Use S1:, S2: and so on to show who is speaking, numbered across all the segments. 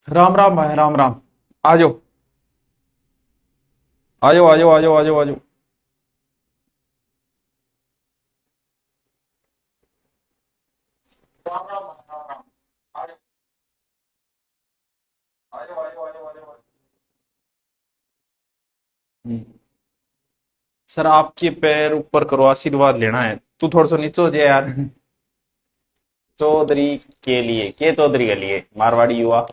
S1: राम राम भाई, राम राम। आ जाओ, आ जाओ, आ जाओ, आ जाओ, आ जाओ, आ जाओ। राम राम भाई, राम राम। आ जाओ, आ जाओ, आ जाओ, आ जाओ, आ जाओ। हम्म। सर, आपके पैर ऊपर करो, आशीर्वाद लेना है। तू थोड़ा सा नीचे हो जाए यार। चौधरी के चौधरी के लिए मारवाड़ी युवा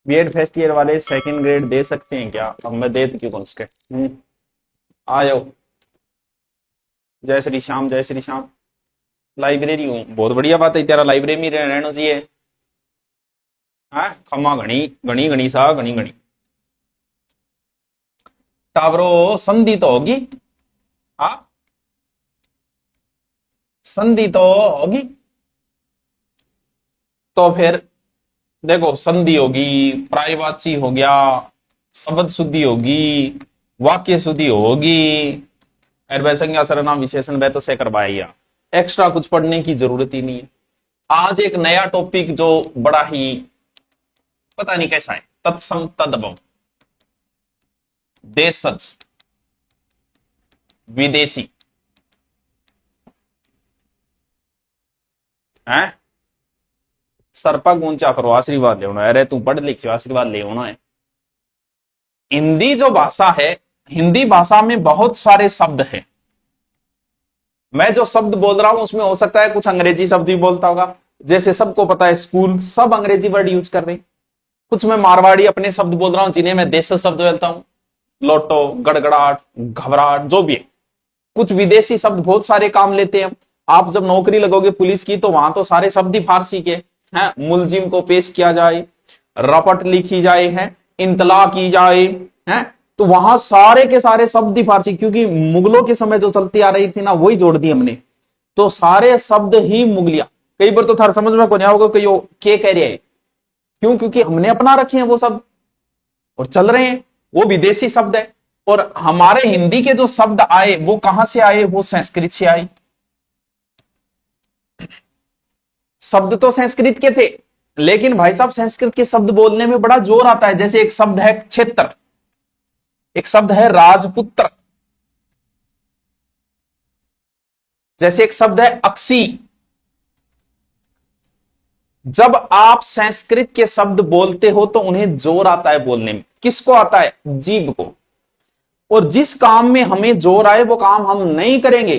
S1: बीएड फर्स्ट ईयर वाले सेकंड ग्रेड दे सकते हैं क्या? अब मैं दे तो क्यों कौन सके। आ जाओ। जय श्री श्याम, जय श्री श्याम। लाइब्रेरी हूँ, बहुत बढ़िया बात है। तेरा लाइब्रेरी में रहना चाहिए। हाँ, खम्मा घनी घनी घनी सा घनी घनी। टावरो, संधि तो होगी। हाँ, संधि तो होगी। तो फिर देखो, संधि होगी, पर्यायवाची हो गया, शब्द शुद्धि होगी, वाक्य शुद्धि होगी, और वैसे सर्वनाम विशेषण वह तो से करवाएगा। एक्स्ट्रा कुछ पढ़ने की जरूरत ही नहीं है। आज एक नया टॉपिक जो बड़ा ही पता नहीं कैसा है, तत्सम तद्भव, देशज, विदेशी है। सर पग ऊंचा करो, आशीर्वाद ले होना। अरे तू पढ़ लिखियो, आशीर्वाद ले होना है। हिंदी जो भाषा है, हिंदी भाषा में बहुत सारे शब्द हैं। मैं जो शब्द बोल रहा हूं उसमें हो सकता है कुछ अंग्रेजी शब्द भी बोलता होगा। जैसे सबको पता है स्कूल, सब अंग्रेजी वर्ड यूज कर रहे हैं। कुछ मैं मारवाड़ी अपने शब्द बोल रहा हूं जिन्हें मैं देश शब्द बोलता हूं। लोटो, गड़गड़ाहट, घबराहट, जो भी है। कुछ विदेशी शब्द बहुत सारे काम लेते हैं। आप जब नौकरी लगोगे पुलिस की तो वहां तो सारे शब्द ही फारसी के हैं। मुलजिम को पेश किया जाए, रपट लिखी जाए, है इंतला की जाए, है तो वहां सारे के सारे शब्द ही फारसी, क्योंकि मुगलों के समय जो चलती आ रही थी ना, वही जोड़ दी हमने। तो सारे शब्द ही मुगलिया। कई बार तो थार समझ में को नहीं होगा कि यो के कह रहे हैं। क्यों? क्योंकि हमने अपना रखे हैं वो शब्द और चल रहे हैं। वो विदेशी शब्द है। और हमारे हिंदी के जो शब्द आए वो कहां से आए? वो संस्कृत से आए। शब्द तो संस्कृत के थे, लेकिन भाई साहब संस्कृत के शब्द बोलने में बड़ा जोर आता है। जैसे एक शब्द है क्षेत्र, एक शब्द है राजपुत्र, जैसे एक शब्द है अक्सी। जब आप संस्कृत के शब्द बोलते हो तो उन्हें जोर आता है बोलने में। किसको आता है? जीभ को। और जिस काम में हमें जोर आए वो काम हम नहीं करेंगे,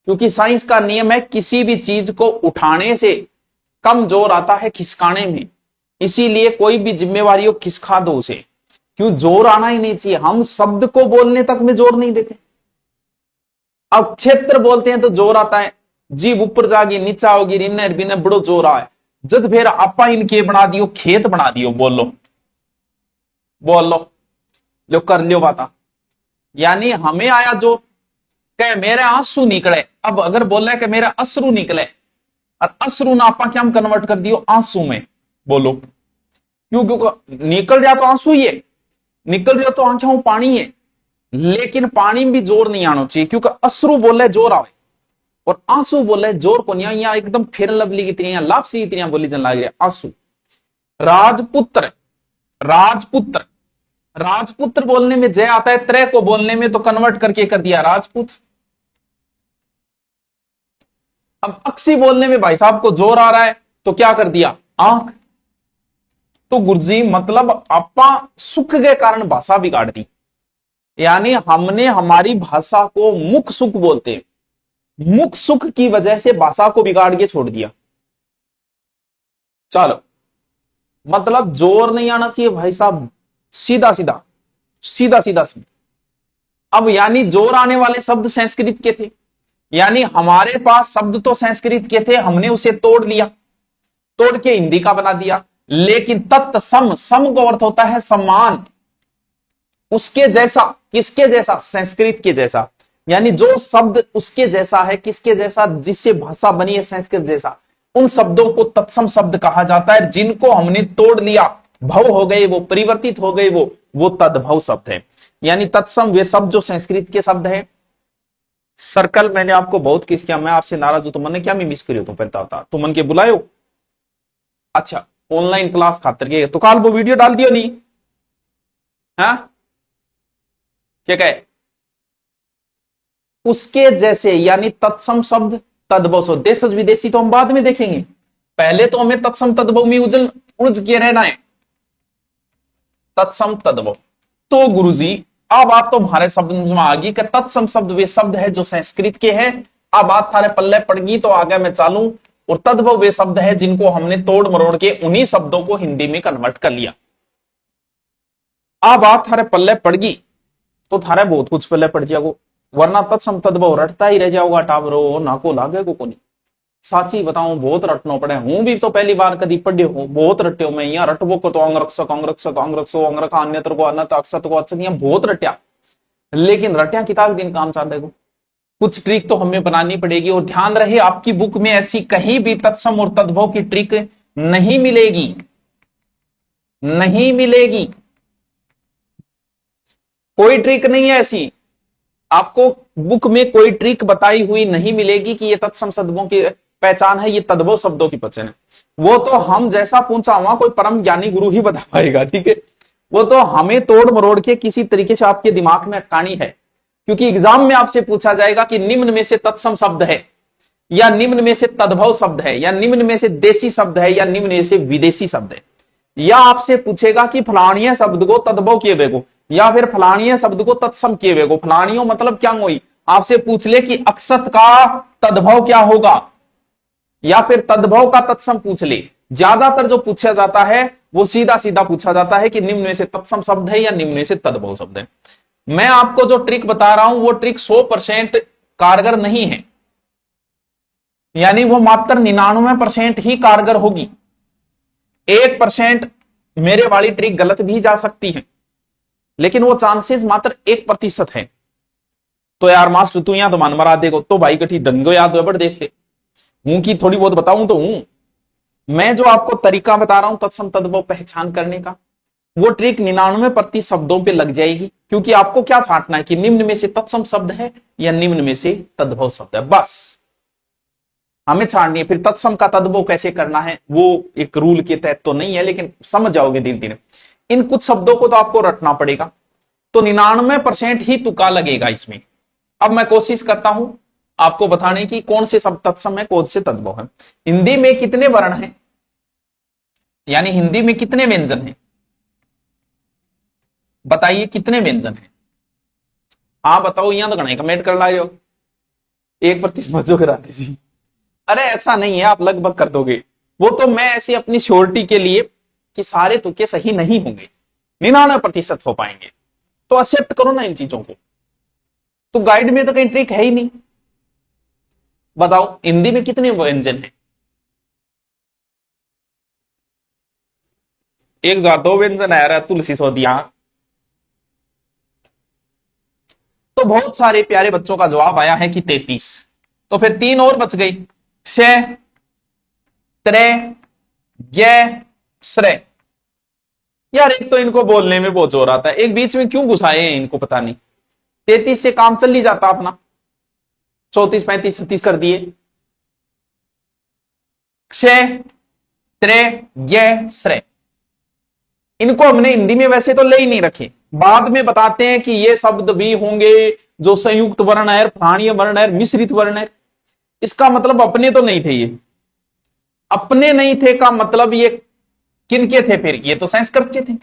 S1: क्योंकि साइंस का नियम है किसी भी चीज को उठाने से कम जोर आता है खिसकाने में। इसीलिए कोई भी जिम्मेवारी हो खिसका दो उसे। क्यों? जोर आना ही नहीं चाहिए। हम शब्द को बोलने तक में जोर नहीं देते। अब क्षेत्र बोलते हैं तो जोर आता है। जीभ ऊपर जागी नीचा होगी, रिन्ने बिने बड़ो जोर आए। जद फिर आपा इनके बना दियो, खेत बना दियो, बोलो बोल लो, लो कर लियो बाता। यानी हमें आया जो कह मेरे आंसू निकले। अब अगर बोल रहा है कि मेरा अश्रु निकले, और अश्रु ना आपा क्या हम कन्वर्ट कर दियो आंसू में, बोलो। क्यों? क्योंकि निकल जाए तो आंसू ही है, निकल जाए तो आंखों पानी है। लेकिन पानी में भी जोर नहीं आना चाहिए, क्योंकि अश्रु बोले जोर आवे और आंसू बोले जोर को नहीं। यहाँ एकदम फेर लवली की तरह, लापसी की तरह बोली जन लग रही है आंसू। राजपुत्र, राजपुत्र, राजपुत्र बोलने में जय आता है, त्रय को बोलने में तो कन्वर्ट करके कर दिया राजपूत। अब अक्सी बोलने में भाई साहब को जोर आ रहा है तो क्या कर दिया? आंख। तो गुरुजी मतलब आपा सुख के कारण भाषा बिगाड़ दी। यानी हमने हमारी भाषा को मुख सुख बोलते हैं, मुख सुख की वजह से भाषा को बिगाड़ के छोड़ दिया। चलो, मतलब जोर नहीं आना चाहिए भाई साहब, सीधा सीधा, सीधा सीधा शब्द। अब यानी जोर आने वाले शब्द संस्कृत के थे। यानी हमारे पास शब्द तो संस्कृत के थे, हमने उसे तोड़ लिया, तोड़ के हिंदी का बना दिया। लेकिन तत्सम, सम का अर्थ होता है सम्मान, उसके जैसा। किसके जैसा? संस्कृत के जैसा। यानी जो शब्द उसके जैसा है, किसके जैसा? जिससे भाषा बनी है संस्कृत जैसा। उन शब्दों को तत्सम शब्द कहा जाता है। जिनको हमने तोड़ लिया, भव हो गए वो, परिवर्तित हो गए वो तद्भव शब्द है। यानी तत्सम वे शब्द जो संस्कृत के शब्द है। सर्कल मैंने आपको बहुत किस किया, मैं आपसे नाराज हूं तो मैंने क्या मैं मिस करी तो पता होता तो मन के बुलायो। अच्छा, ऑनलाइन क्लास खातर के तो काल वो वीडियो डाल दियो नहीं। हाँ क्या कहे उसके जैसे, यानी तत्सम शब्द तद्भव शब्द, देशज विदेशी तो हम बाद में देखेंगे, पहले तो हमें तत्सम तद्भव में उलझ के रहना है। तत्सम तद्भव, तो गुरुजी अब बात तो हमारे शब्द में आ गई कि तत्सम शब्द वे शब्द है जो संस्कृत के हैं। अब बात थारे पल्ले पड़ गई तो आगे मैं चालू। और तद्भव वे शब्द है जिनको हमने तोड़ मरोड़ के उन्हीं शब्दों को हिंदी में कन्वर्ट कर लिया। अब बात थारे पल्ले पड़ गई तो थारे बहुत कुछ पल्ले पड़ जाएगा, वरना तत्सम तद्भव रटता ही रह जाओगा टावरो, नाको लागे को नहीं। साची बताऊं बहुत रटनो पड़े, हूं भी तो पहली बार कदी पढ़ियो हूं, बहुत रट्यो मैं यहाँ रटबो को तो अंगरक्षक अंगरक्षक अंगरक्षो अंगरख अन्यत्र को अनत अक्षत को अच्छा यहाँ बहुत रट्या, लेकिन रट्या किताब दिन काम चाल देगो। कुछ ट्रिक तो हमें बनानी पड़ेगी। और ध्यान रहे आपकी बुक में ऐसी कहीं भी तत्सम और तद्भव की ट्रिक नहीं मिलेगी, नहीं मिलेगी, कोई ट्रिक नहीं है ऐसी। आपको बुक में कोई ट्रिक बताई हुई नहीं मिलेगी कि ये तत्सम शब्दों की पहचान है, ये तद्भव शब्दों की पहचान है। वो तो हम जैसा पूछा हुआ कोई परम ज्ञानी गुरु ही बता पाएगा, ठीक है। वो तो हमें तोड़ मरोड़ के किसी तरीके से आपके दिमाग में अटकानी है, क्योंकि एग्जाम में आपसे पूछा जाएगा कि निम्न में से तत्सम शब्द है, या निम्न में से तद्भव शब्द है, या निम्न में से देशी शब्द है, या निम्न में से विदेशी शब्द है। या आपसे पूछेगा कि फलानिया शब्द को तद्भव किए बेगो, या फिर फलानिया शब्द को तत्सम किए बेगो। फलानियों मतलब क्या हुई, आपसे पूछ ले कि अक्षत का तद्भव क्या होगा, या फिर तद्भव का तत्सम पूछ ले। ज्यादातर जो पूछा जाता है वो सीधा सीधा पूछा जाता है कि निम्न में से तत्सम शब्द है या निम्न में से तद्भव शब्द है। मैं आपको जो ट्रिक बता रहा हूं वो ट्रिक 100% कारगर नहीं है, यानी वो मात्र 99% ही कारगर होगी। 1% मेरे वाली ट्रिक गलत भी जा सकती है, लेकिन वो चांसेस मात्र 1% है। तो यार मास्टर तू यहां तो मान मरा देगो, तो भाई कठी डंगो याद बड़ देख ले, हूं की थोड़ी बहुत बताऊं तो हूं। मैं जो आपको तरीका बता रहा हूं तत्सम तद्भव पहचान करने का, वो ट्रिक 99% शब्दों पे लग जाएगी, क्योंकि आपको क्या छांटना है कि निम्न में से तत्सम शब्द है या निम्न में से तद्भव शब्द है, बस हमें छांटनी है। फिर तत्सम का तद्भव कैसे करना है वो एक रूल के तहत तो नहीं है, लेकिन समझ जाओगे धीरे धीरे। इन कुछ शब्दों को तो आपको रटना पड़ेगा, तो 99% ही तुक्का लगेगा इसमें। अब मैं कोशिश करता हूं आपको बताने की कौन से शब्द तत्सम है, कौन से तद्भव है। हिंदी में कितने वर्ण हैं, यानी हिंदी में कितने व्यंजन हैं, बताइए कितने व्यंजन हैं। हाँ बताओ, यहां तो गणाई कमेंट कर लाओ, 1% जो करा दीजिए। अरे ऐसा नहीं है, आप लगभग कर दोगे। वो तो मैं ऐसी अपनी श्योरिटी के लिए कि सारे तुक्के सही नहीं होंगे, 99% हो पाएंगे, तो एक्सेप्ट करो ना इन चीजों को। तो गाइड में तो कहीं ट्रिक है ही नहीं। बताओ हिंदी में कितने व्यंजन हैं, 1,002 व्यंजन है, तुलसी सोदिया। तो बहुत सारे प्यारे बच्चों का जवाब आया है कि 33, तो फिर 3 और बच गई, क्ष, त्रे, ज्ञ, श्रय। यार एक तो इनको बोलने में बहुत जोर आता है, एक बीच में क्यों घुसाए हैं इनको पता नहीं। 33 से काम चल ही जाता अपना, 34, 35, 36 कर दिए। क्ष, त्रे, ज्ञ, श्रय, इनको हमने हिंदी में वैसे तो ले ही नहीं रखे, बाद में बताते हैं कि ये शब्द भी होंगे जो संयुक्त वर्ण है, प्राणीय वर्ण है, मिश्रित वर्ण है। इसका मतलब अपने तो नहीं थे, ये अपने नहीं थे का मतलब ये किनके थे, फिर ये तो संस्कृत के थे,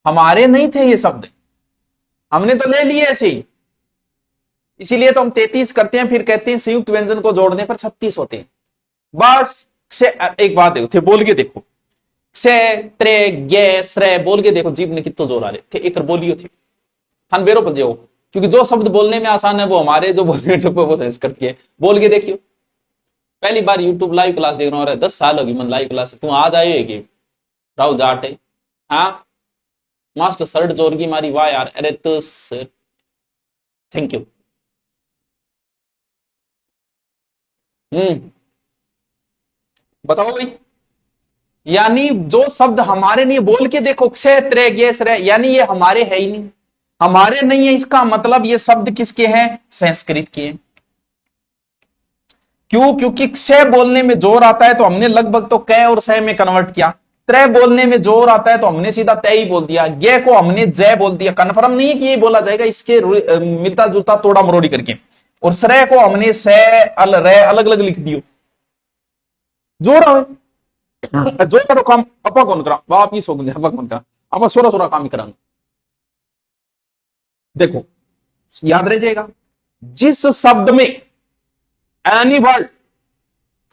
S1: हमारे नहीं थे ये शब्द, हमने तो ले लिए ऐसे ही। इसीलिए तो हम 33 करते हैं, फिर कहते हैं संयुक्त व्यंजन को जोड़ने पर 36 होते हैं। बस से एक बात थे, बोल के देखो, से त्रे ज्ञ श्रय बोल के देखो, जीभ ने कितना जोर आ रहे थे, एक बोलियो थे थान बेरो पर जाओ, क्योंकि जो शब्द बोलने में आसान है वो हमारे जो बोलने पे वो संस्कृत के, बोल के देखियो। पहली बार यूट्यूब लाइव क्लास देख रहा हूँ, 10 साल होगी मन लाइव क्लास, तुम आ जाएगी राव जाट है। हाँ मास्टर शर्ट जोर की मारी, वाह यार, अरे तो थैंक यू। बताओ भाई, यानी जो शब्द हमारे नहीं, बोल के देखो, क्षेत्र यानी ये हमारे है ही नहीं, हमारे नहीं है, इसका मतलब ये शब्द किसके हैं, संस्कृत के हैं। क्यों? क्योंकि क्षय बोलने में जोर आता है तो हमने लगभग तो कै और सह में कन्वर्ट किया। त्रय बोलने में जोर आता है तो हमने सीधा तय ही बोल दिया। गे को हमने जय बोल दिया। कन्फर्म नहीं है कि ये बोला जाएगा, इसके मिलता जुलता तोड़ा मरोड़ी करके। और श्रय को हमने स अल रे अलग अलग लिख दियो। जोर आवे जो करो काम अपा कौन करा, बाप ही सो गए अपा कौन करा, अपा सोरा सोरा काम ही करांगे। देखो याद रह जाएगा, जिस शब्द में एनी वर्ड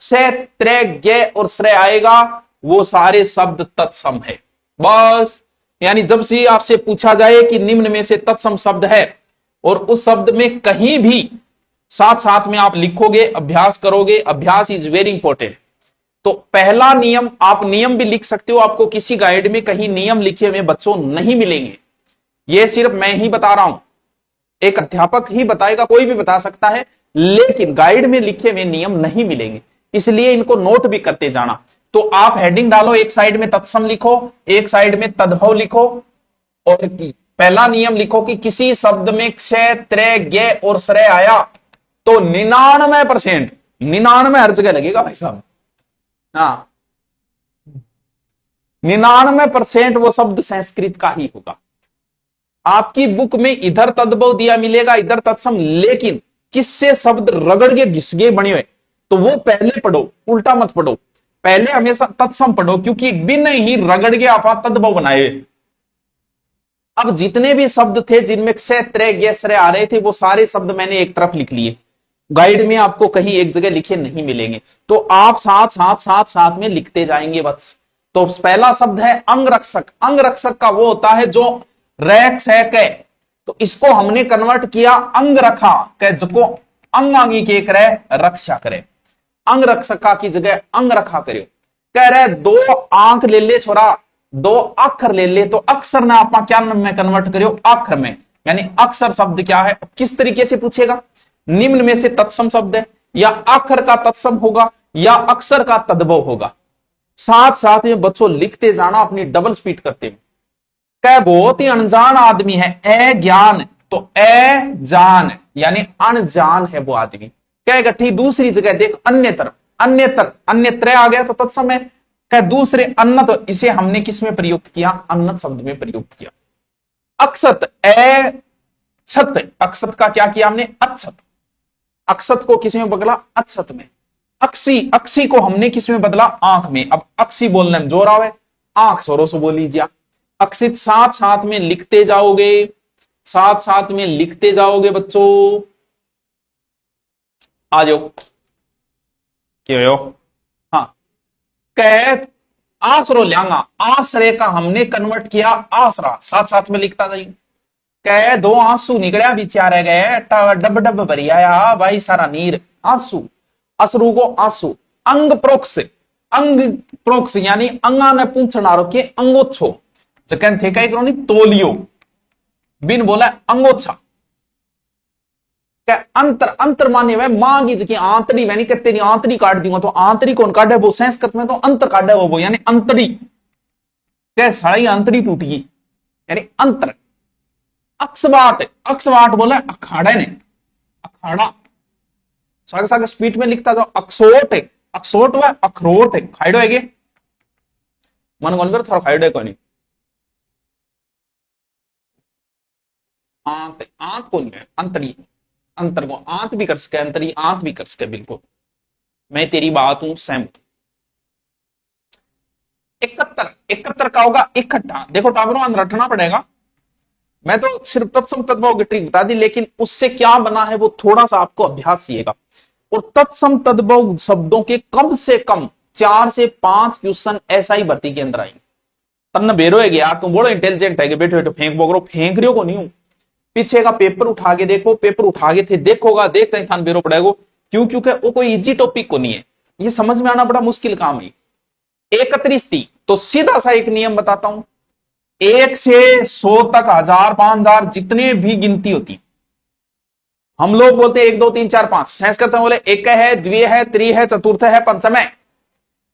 S1: से त्रय गे और श्रेय आएगा वो सारे शब्द तत्सम है। बस यानी जब से आपसे पूछा जाए कि निम्न में से तत्सम शब्द है और उस शब्द में कहीं भी साथ साथ में आप लिखोगे, अभ्यास करोगे, अभ्यास इज वेरी इंपॉर्टेंट। तो पहला नियम, आप नियम भी लिख सकते हो, आपको किसी गाइड में कहीं नियम लिखे हुए बच्चों नहीं मिलेंगे, ये सिर्फ मैं ही बता रहा हूं, एक अध्यापक ही बताएगा, कोई भी बता सकता है, लेकिन गाइड में लिखे हुए नियम नहीं मिलेंगे, इसलिए इनको नोट भी करते जाना। तो आप हेडिंग डालो, एक साइड में तत्सम लिखो, एक साइड में तद्भव लिखो, और पहला नियम लिखो कि किसी शब्द में क्षय त्रय गे और श्रेय आया तो 99%, 99 हर जगह लगेगा भाई साहब, हाँ 99% वो शब्द संस्कृत का ही होगा। आपकी बुक में इधर तद्भव दिया मिलेगा, इधर तत्सम, लेकिन किससे शब्द रगड़ के घिस गए बने हुए, तो वो पहले पढ़ो, उल्टा मत पढ़ो, पहले हमेशा तत्सम पढ़ो, क्योंकि बिन ही रगड़ के आप तद्भव बनाए। अब जितने भी शब्द थे जिनमें क्षय त्रय गे श्रेय आ रहे थे वो सारे शब्द मैंने एक तरफ लिख लिए, गाइड में आपको कहीं एक जगह लिखे नहीं मिलेंगे, तो आप साथ साथ साथ साथ में लिखते जाएंगे बस। तो पहला शब्द है अंगरक्षक। अंगरक्षक का वो होता है जो रैक से कै, तो इसको हमने कन्वर्ट किया अंग रखा कै, जिसको अंग आंगी के करे रक्षा करे, अंग रक्षका की जगह अंग रखा करियो। कह रहे दो आंख ले ले छोरा, दो अक्षर ले ले, तो अक्षर ने आप क्या में कन्वर्ट करियो अक्षर में, यानी अक्षर शब्द क्या है, किस तरीके से पूछेगा, निम्न में से तत्सम शब्द है, या अक्षर का तत्सम होगा या अक्षर का तद्भव होगा। साथ साथ में बच्चों लिखते जाना अपनी डबल स्पीड करते हुए। कह बहुत ही अनजान आदमी है, ए ज्ञान, तो ए जान यानी अनजान है वो आदमी। कह गठी दूसरी जगह देख अन्यतर, अन्यतर अन्यत्र आ गया तो तत्सम है। कह दूसरे अन्नत, इसे हमने किस में प्रयुक्त किया, अन्नत शब्द में प्रयुक्त किया। अक्षत, ए छत, अक्षत का क्या किया हमने अच्छत, अक्षत को किस में बदला अच्छत में। अक्षी, अक्षी को हमने किस में बदला आंख में। अब अक्षी बोलने में जोर आवे, आंख सोरो से बोल लीजिए। अक्षित साथ साथ में लिखते जाओगे, साथ साथ में लिखते जाओगे बच्चों। आ जाओ क्यों, हाँ कह आसरो ल्यागा, आश्रय का हमने कन्वर्ट किया आसरा, साथ साथ में लिखता जाइए। कह दो आंसू निकलिया बिचारे गए, डब डब भरी आया भाई सारा नीर, आंसू, असरू को आंसू। अंग प्रोक्ष, अंग प्रोक्ष यानी अंगा ने पूछना रोके अंगोच्छो, जकन थे कई करो तोलियो, बिन बोला अंगोच्छा। अंतर, अंतर माने हुए मां की जगह आंतरी, मैंने कहते तेरी आंतरी काट दूंगा, तो आंतरी कौन काटे वो संस्कृत में, तो अंतर काटे वो यानी अंतरी। कह साड़ी अंतरी टूट गई यानी अंतर। अक्षवाट, अक्षवाट बोला अखाड़े ने, अखाड़ा साग साग स्पीड में लिखता था। अक्षोट है, अक्षोट हुआ अखरोट है, खाइडो है मन कौन कर थोड़ा खाइडो है कौन, आंत, आंत कौन है अंतरी, अंतर को आंत भी कर सके, अंतरी आंत भी कर सके, बिल्कुल मैं तेरी बात हूं सहमत। 71, 71 का होगा इकट्ठा। देखो टाबरों रटना पड़ेगा, मैं तो सिर्फ तत्सम तद्भव की ट्रिक बता दी, लेकिन उससे क्या बना है वो थोड़ा सा आपको अभ्यास चाहिएगा। और तत्सम तद्भव शब्दों के कम से कम 4 से 5 क्वेश्चन ऐसा ही भर्ती के अंदर आएंगे। तन्ना बेरो है यार, तुम बड़ो इंटेलिजेंट है, बैठे बैठे फेंक बोगरो, फेंक रही हो को नहीं हूं। पीछे का पेपर उठा के देखो, पेपर उठा के थे देखोगा, देख कहीं खान बेरो पड़ेगा। क्यों? क्योंकि वो कोई इजी टॉपिक को नहीं है, ये समझ में आना बड़ा मुश्किल काम है। 31 थी तो सीधा सा एक नियम बताता हूं, 1 से 100 तक 1000 5000 जितने भी गिनती होती, हम लोग बोलते 1 2 3 4 5, संस्कृत में बोले एक है, द्वि है, त्रि है, चतुर्थ है, पंचम है,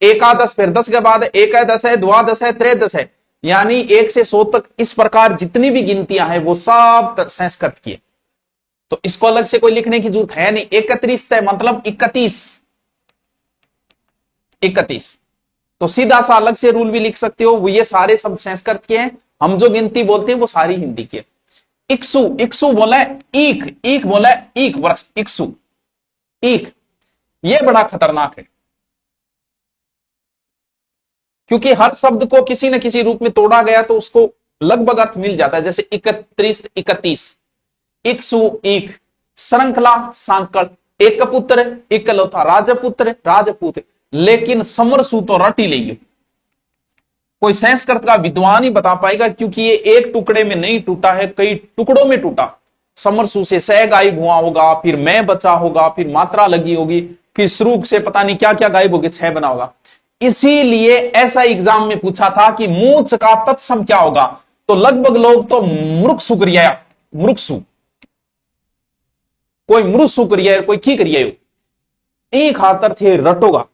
S1: एकादश, फिर 10 के बाद एक है, 10 है, द्वादश है, त्रयोदश है, यानी 1 से 100 तक इस प्रकार जितनी भी गिनतियां हैं वो सब संस्कृत की है। तो इसको अलग से कोई लिखने की जरूरत है नहीं। 31 है मतलब 31, 31। तो सीधा सा अलग से रूल भी लिख सकते हो, वो ये सारे शब्द संस्कृत के हैं, हम जो गिनती बोलते हैं वो सारी हिंदी की है। इक्सु, इक्सु बोला है ईख, ईख बोला है ईख वृक्ष, इक्सु ईख, ये बड़ा खतरनाक है, क्योंकि हर शब्द को किसी न किसी रूप में तोड़ा गया तो उसको लगभग अर्थ मिल जाता है। जैसे 31, 31, इक्सु ईख, श्रृंखला सांकल, एक पुत्र इकलौता, राजपुत्र राजपूत, लेकिन समरसू तो रट ही लेंगे, कोई संस्कृत का विद्वान ही बता पाएगा, क्योंकि ये एक टुकड़े में नहीं टूटा है, कई टुकड़ों में टूटा। समरसू से सह गायब हुआ होगा, फिर मैं बचा होगा, फिर मात्रा लगी होगी, फिर श्रुग से पता नहीं क्या क्या गायब होगी, छह बना होगा। इसीलिए ऐसा एग्जाम में पूछा था कि मूर्छ का तत्सम क्या होगा, तो लगभग लोग तो मृक्षु क्रिया, मृक्षु, कोई मृत्यु क्रिया कोई की क्रिया, एक खातर थे रटोगा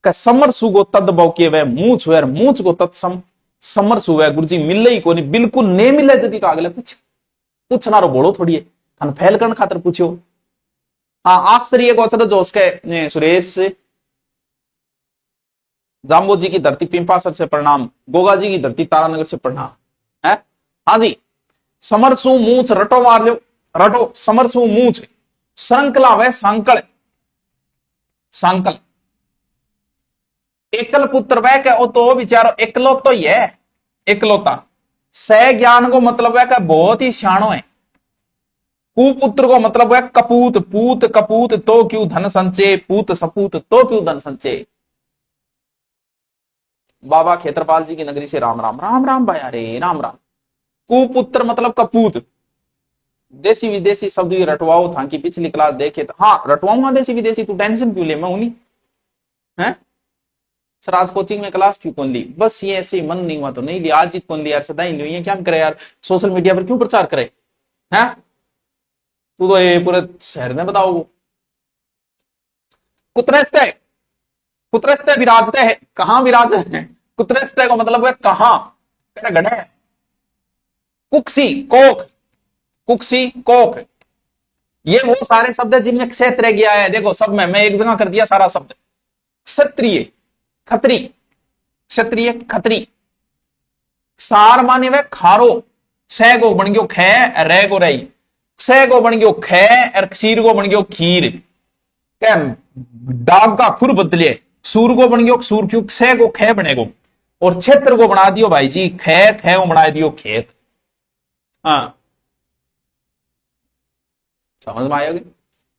S1: समरसु को तद बौके वह मूछ हुए, मूछ को तत्सम समरसु हुए। गुरुजी मिले ही को नहीं, बिल्कुल नहीं मिले जदी तो अगले पूछना रो बोलो थोड़ी है, थान फैल करने खातर पूछो। हाँ, आश्चर्य गोचर जो उसके सुरेश जाम्बो जी की धरती पिंपासर से प्रणाम, गोगा जी की धरती तारानगर से प्रणाम है। हाँ जी, समरसु मूछ रटो मार लो, रटो समरसु मूछ, श्रृंखला वह सांकल, सांकल, एकल पुत्र वह के ओ तो विचारो एकलो तो ही है, एकलौता। सह ज्ञान को मतलब है बहुत ही सियाणो है। कुपुत्र को मतलब है कपूत, पूत कपूत तो क्यों धन संचय, पूत सपूत तो क्यों धन संचय। बाबा खेत्रपाल जी की नगरी से राम राम, राम राम भाई, अरे राम राम। कुपुत्र मतलब कपूत, देसी विदेशी शब्द भी रटवाओ था कि पिछली क्लास देखे तो। हाँ रटवाऊंगा देसी विदेशी, तू टेंशन क्यों ले, मैं उन्हीं है। सर आज कोचिंग में क्लास क्यों कौन ली, बस ये ऐसे मन नहीं हुआ तो नहीं लिया, आज ही कौन लिया यार, सदा ही नहीं, क्या करे यार, सोशल मीडिया पर क्यों प्रचार करे हैं, तू तो ये पूरे शहर में बताओ। कुत्रस्ते, कुत्रस्ते विराजते है, कहां विराज है, कुत्रस्ते को मतलब है कहां, तेरा गढ़ है। कुक्सी कोक, कुक्सी कोक, ये वो सारे शब्द है जिनमें क्षेत्र गया है। देखो सब में मैं एक जगह कर दिया सारा शब्द। क्षत्रिय खत्री, क्षत्रिय खत्री, सार माने वह खारो, छह गो बन गयो खे, रे गो रही, छह गो बन गयो खे और क्षीर गो बन गयो खीर, क्या डाग का खुर बदले, सूर को बन गयो सूर, क्यों छह गो खे बनेगो, और क्षेत्र को बना दियो भाई जी खे, खे को बना दियो खेत। हाँ समझ में आएगी।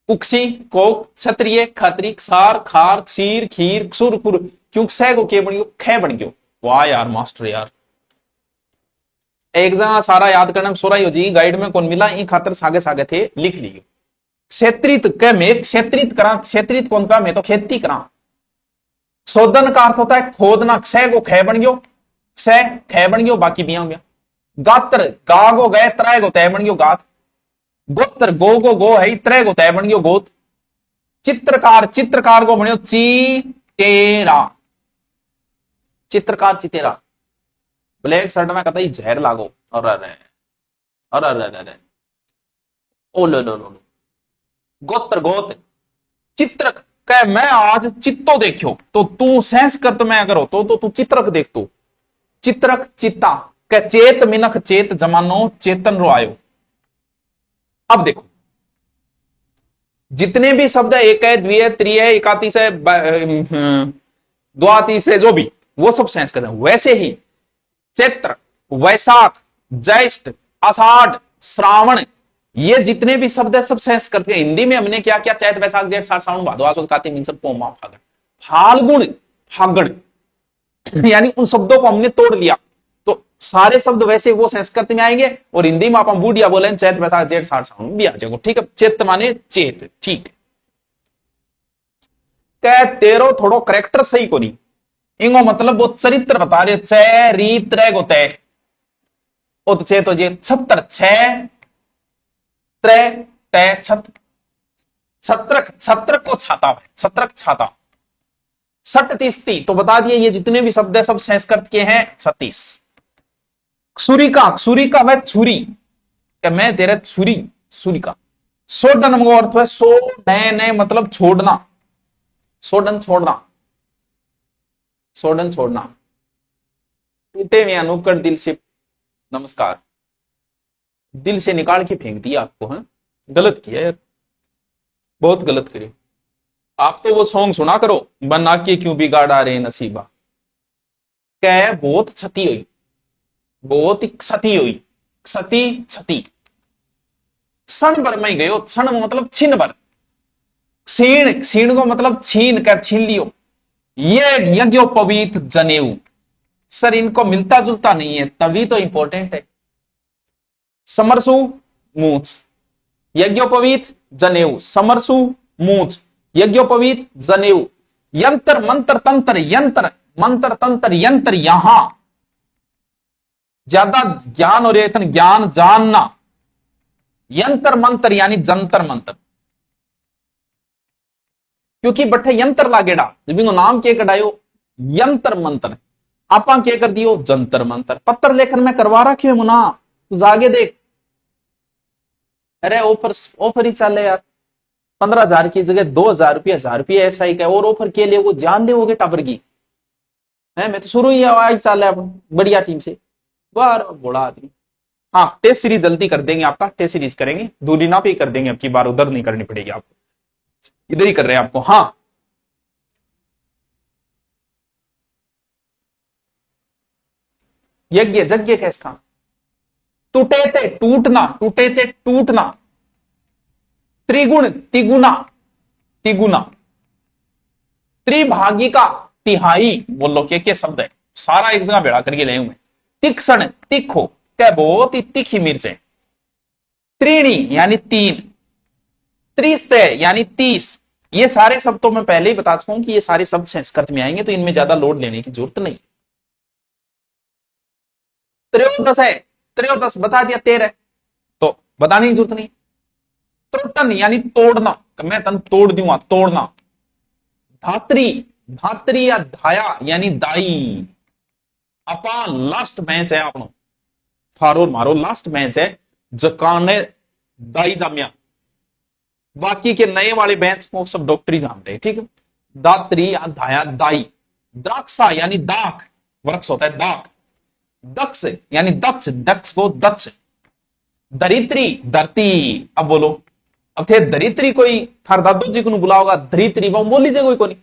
S1: कुक्षी कोक, क्षत्रिय खत्री, क्षार खार, क्षीर खीर, सुर खुर, क्यों सह को के बन गयो खे बन गयो। वाह यार मास्टर यार, एक जगह सारा याद करने में सोरा जी गाइड में कौन मिला, इन खातर सागे सागे थे लिख लियो। क्षेत्रित के मैं क्षेत्रित करा, क्षेत्रित कौन करा, मैं तो खेती करा। शोधन का अर्थ होता है खोदना, क्षय को खे बन गयो, क्षय खे बन गयो, बाकी बिया हो गया। गात्र गा गो गए, त्रय गो तय बन गयो गात। गोत्र गो गो है, त्रय गो तय बन गयो गोत। चित्रकार, चित्रकार को बनियो ची तेरा, चित्रकार चितेरा। ब्लैक शर्ट में कतई जहर लागो, और अरे अरे अरे अरे ओ लो लो लो। गोत्र गोत, चित्र कह मैं आज चित्तो देखियो, तो तू संस्कृत में अगर हो तो तू चित्रक देख, तू चित्रक चित्ता कह चेत मिनख चेत जमानो चेतन रो आयो। अब देखो जितने भी शब्द एक है, द्विय त्रिय एकातीस है, द्वातीस है, जो भी वो सब संस्कृत है। वैसे ही चैत्र, वैशाख, ज्येष्ठ, आषाढ़, श्रावण, ये जितने भी शब्द है सब संस्कृत के। हिंदी में हमने क्या क्या, चैत वैशाख जेठ साठ सावन भादो आसो कार्तिक मिंसर पोमा फागण, फाल्गुन फागण, यानी उन शब्दों को हमने तोड़ लिया, तो सारे शब्द वैसे वो संस्कृत में आएंगे। और हिंदी में आप बूढ़िया बोले चैत वैशाख जेठ साठ सावन भी आ जाएगा, ठीक है। चैत माने चेत, ठीक है। तेरो थोड़ो करेक्टर सही को नहीं, इंगो मतलब वो चरित्र बता रहे, चै री त्रै गो तय, ओ तो चेत हो जे छत्र, छह त्रै तय छत, छत्रक, छत्रक को छाता है, छत्रक छाता। सट तीसती, तो बता दिए ये जितने भी शब्द है सब संस्कृत के हैं 36। क्षुरिका, क्षुरिका वह छुरी, क्या मैं तेरे छुरी, छुरिका। सोडन को अर्थ है सो नए नए, मतलब छोड़ना, सोडन छोड़ना। सोडन छोड़ना, टूटे हुए अनुपकर दिल से नमस्कार, दिल से निकाल के फेंक दिया आपको। हाँ, गलत किया यार, बहुत गलत करिए। आप तो वो सॉन्ग सुना करो, बना के क्यों बिगाड़ा रे नसीबा, क्या बहुत क्षति हुई, बहुत ही क्षति हुई, क्षति क्षति, क्षण भर में गयो, क्षण मतलब छीन भर, क्षीण, क्षीण को मतलब छीन कर, छीन लियो। ये यज्ञोपवीत जनेऊ, सर इनको मिलता जुलता नहीं है, तभी तो इंपॉर्टेंट है। समरसु मूछ, यज्ञोपवीत जनेऊ, समरसु मूछ, यज्ञोपवीत जनेऊ, यंत्र मंत्र तंत्र, यंत्र मंत्र तंत्र, यंत्र यहां ज्यादा ज्ञान और इतना ज्ञान जानना, यंत्र मंत्र यानी जंतर मंत्र, क्योंकि बठे यंत्र लागेड़ा, जब नाम के कडायो यंत्र मंत्र, आपा के कर दियो जंतर मंत्र। पत्र लेखन में करवा रखे मुना, तू जागे देख, अरे ऑफर ही चल यार, 15,000 की जगह 2,000 रुपया, 1,000 रुपया ऐसा ही क्या, और ऑफर के लिए वो जान दोगे टाबर की है। मैं तो शुरू ही आवाज चाल है बढ़िया टीम से, बार बड़ा आदमी। हाँ, टेस्ट सीरीज जल्दी कर देंगे आपका, टेस्ट सीरीज करेंगे, दूरी ना पे कर देंगे, अब की बार उधर नहीं करनी पड़ेगी आपको, इधर ही कर रहे हैं आपको। हाँ, यज्ञ यज्ञ कैस का, टूटे थे टूटना, टूटे थे टूटना, त्रिगुण तिगुना, तिगुना, त्रिभागी का तिहाई, बोलो के शब्द है, सारा एक जगह बेड़ा करके ले मैं। तीक्ष्ण तिखो, क्या बहुत ही तीखी मिर्च है। त्रीणी यानी 3, त्रिस्तय यानी 30, ये सारे शब्द तो मैं पहले ही बता चुका हूं कि ये सारे शब्द संस्कृत में आएंगे, तो इनमें ज्यादा लोड लेने की जरूरत नहीं। त्रयोदश है, त्रयोदश बता दिया, 13 तो बताने की जरूरत नहीं। त्रोटन यानी तोड़ना, मैं तन तोड़ दूंगा, तोड़ना। धात्री, धात्री या धाया यानी दाई। अपा लास्ट मैच है अपनो, थारो मारो लास्ट मैच है, जकाने दाई जामिया, बाकी के नए वाले बैंच को सब डॉक्टरी जान रहे, ठीक है। दात्री या धाया दाई। द्राक्षा यानी दाख, वृक्ष होता है दाख। दक्ष यानी दक्ष, दक्ष को दक्ष। दरित्री धरती, अब बोलो, अब थे दरित्री कोई थार दादू जी को बुलाओगा धरित्री, वो बोल लीजिए कोई को नहीं,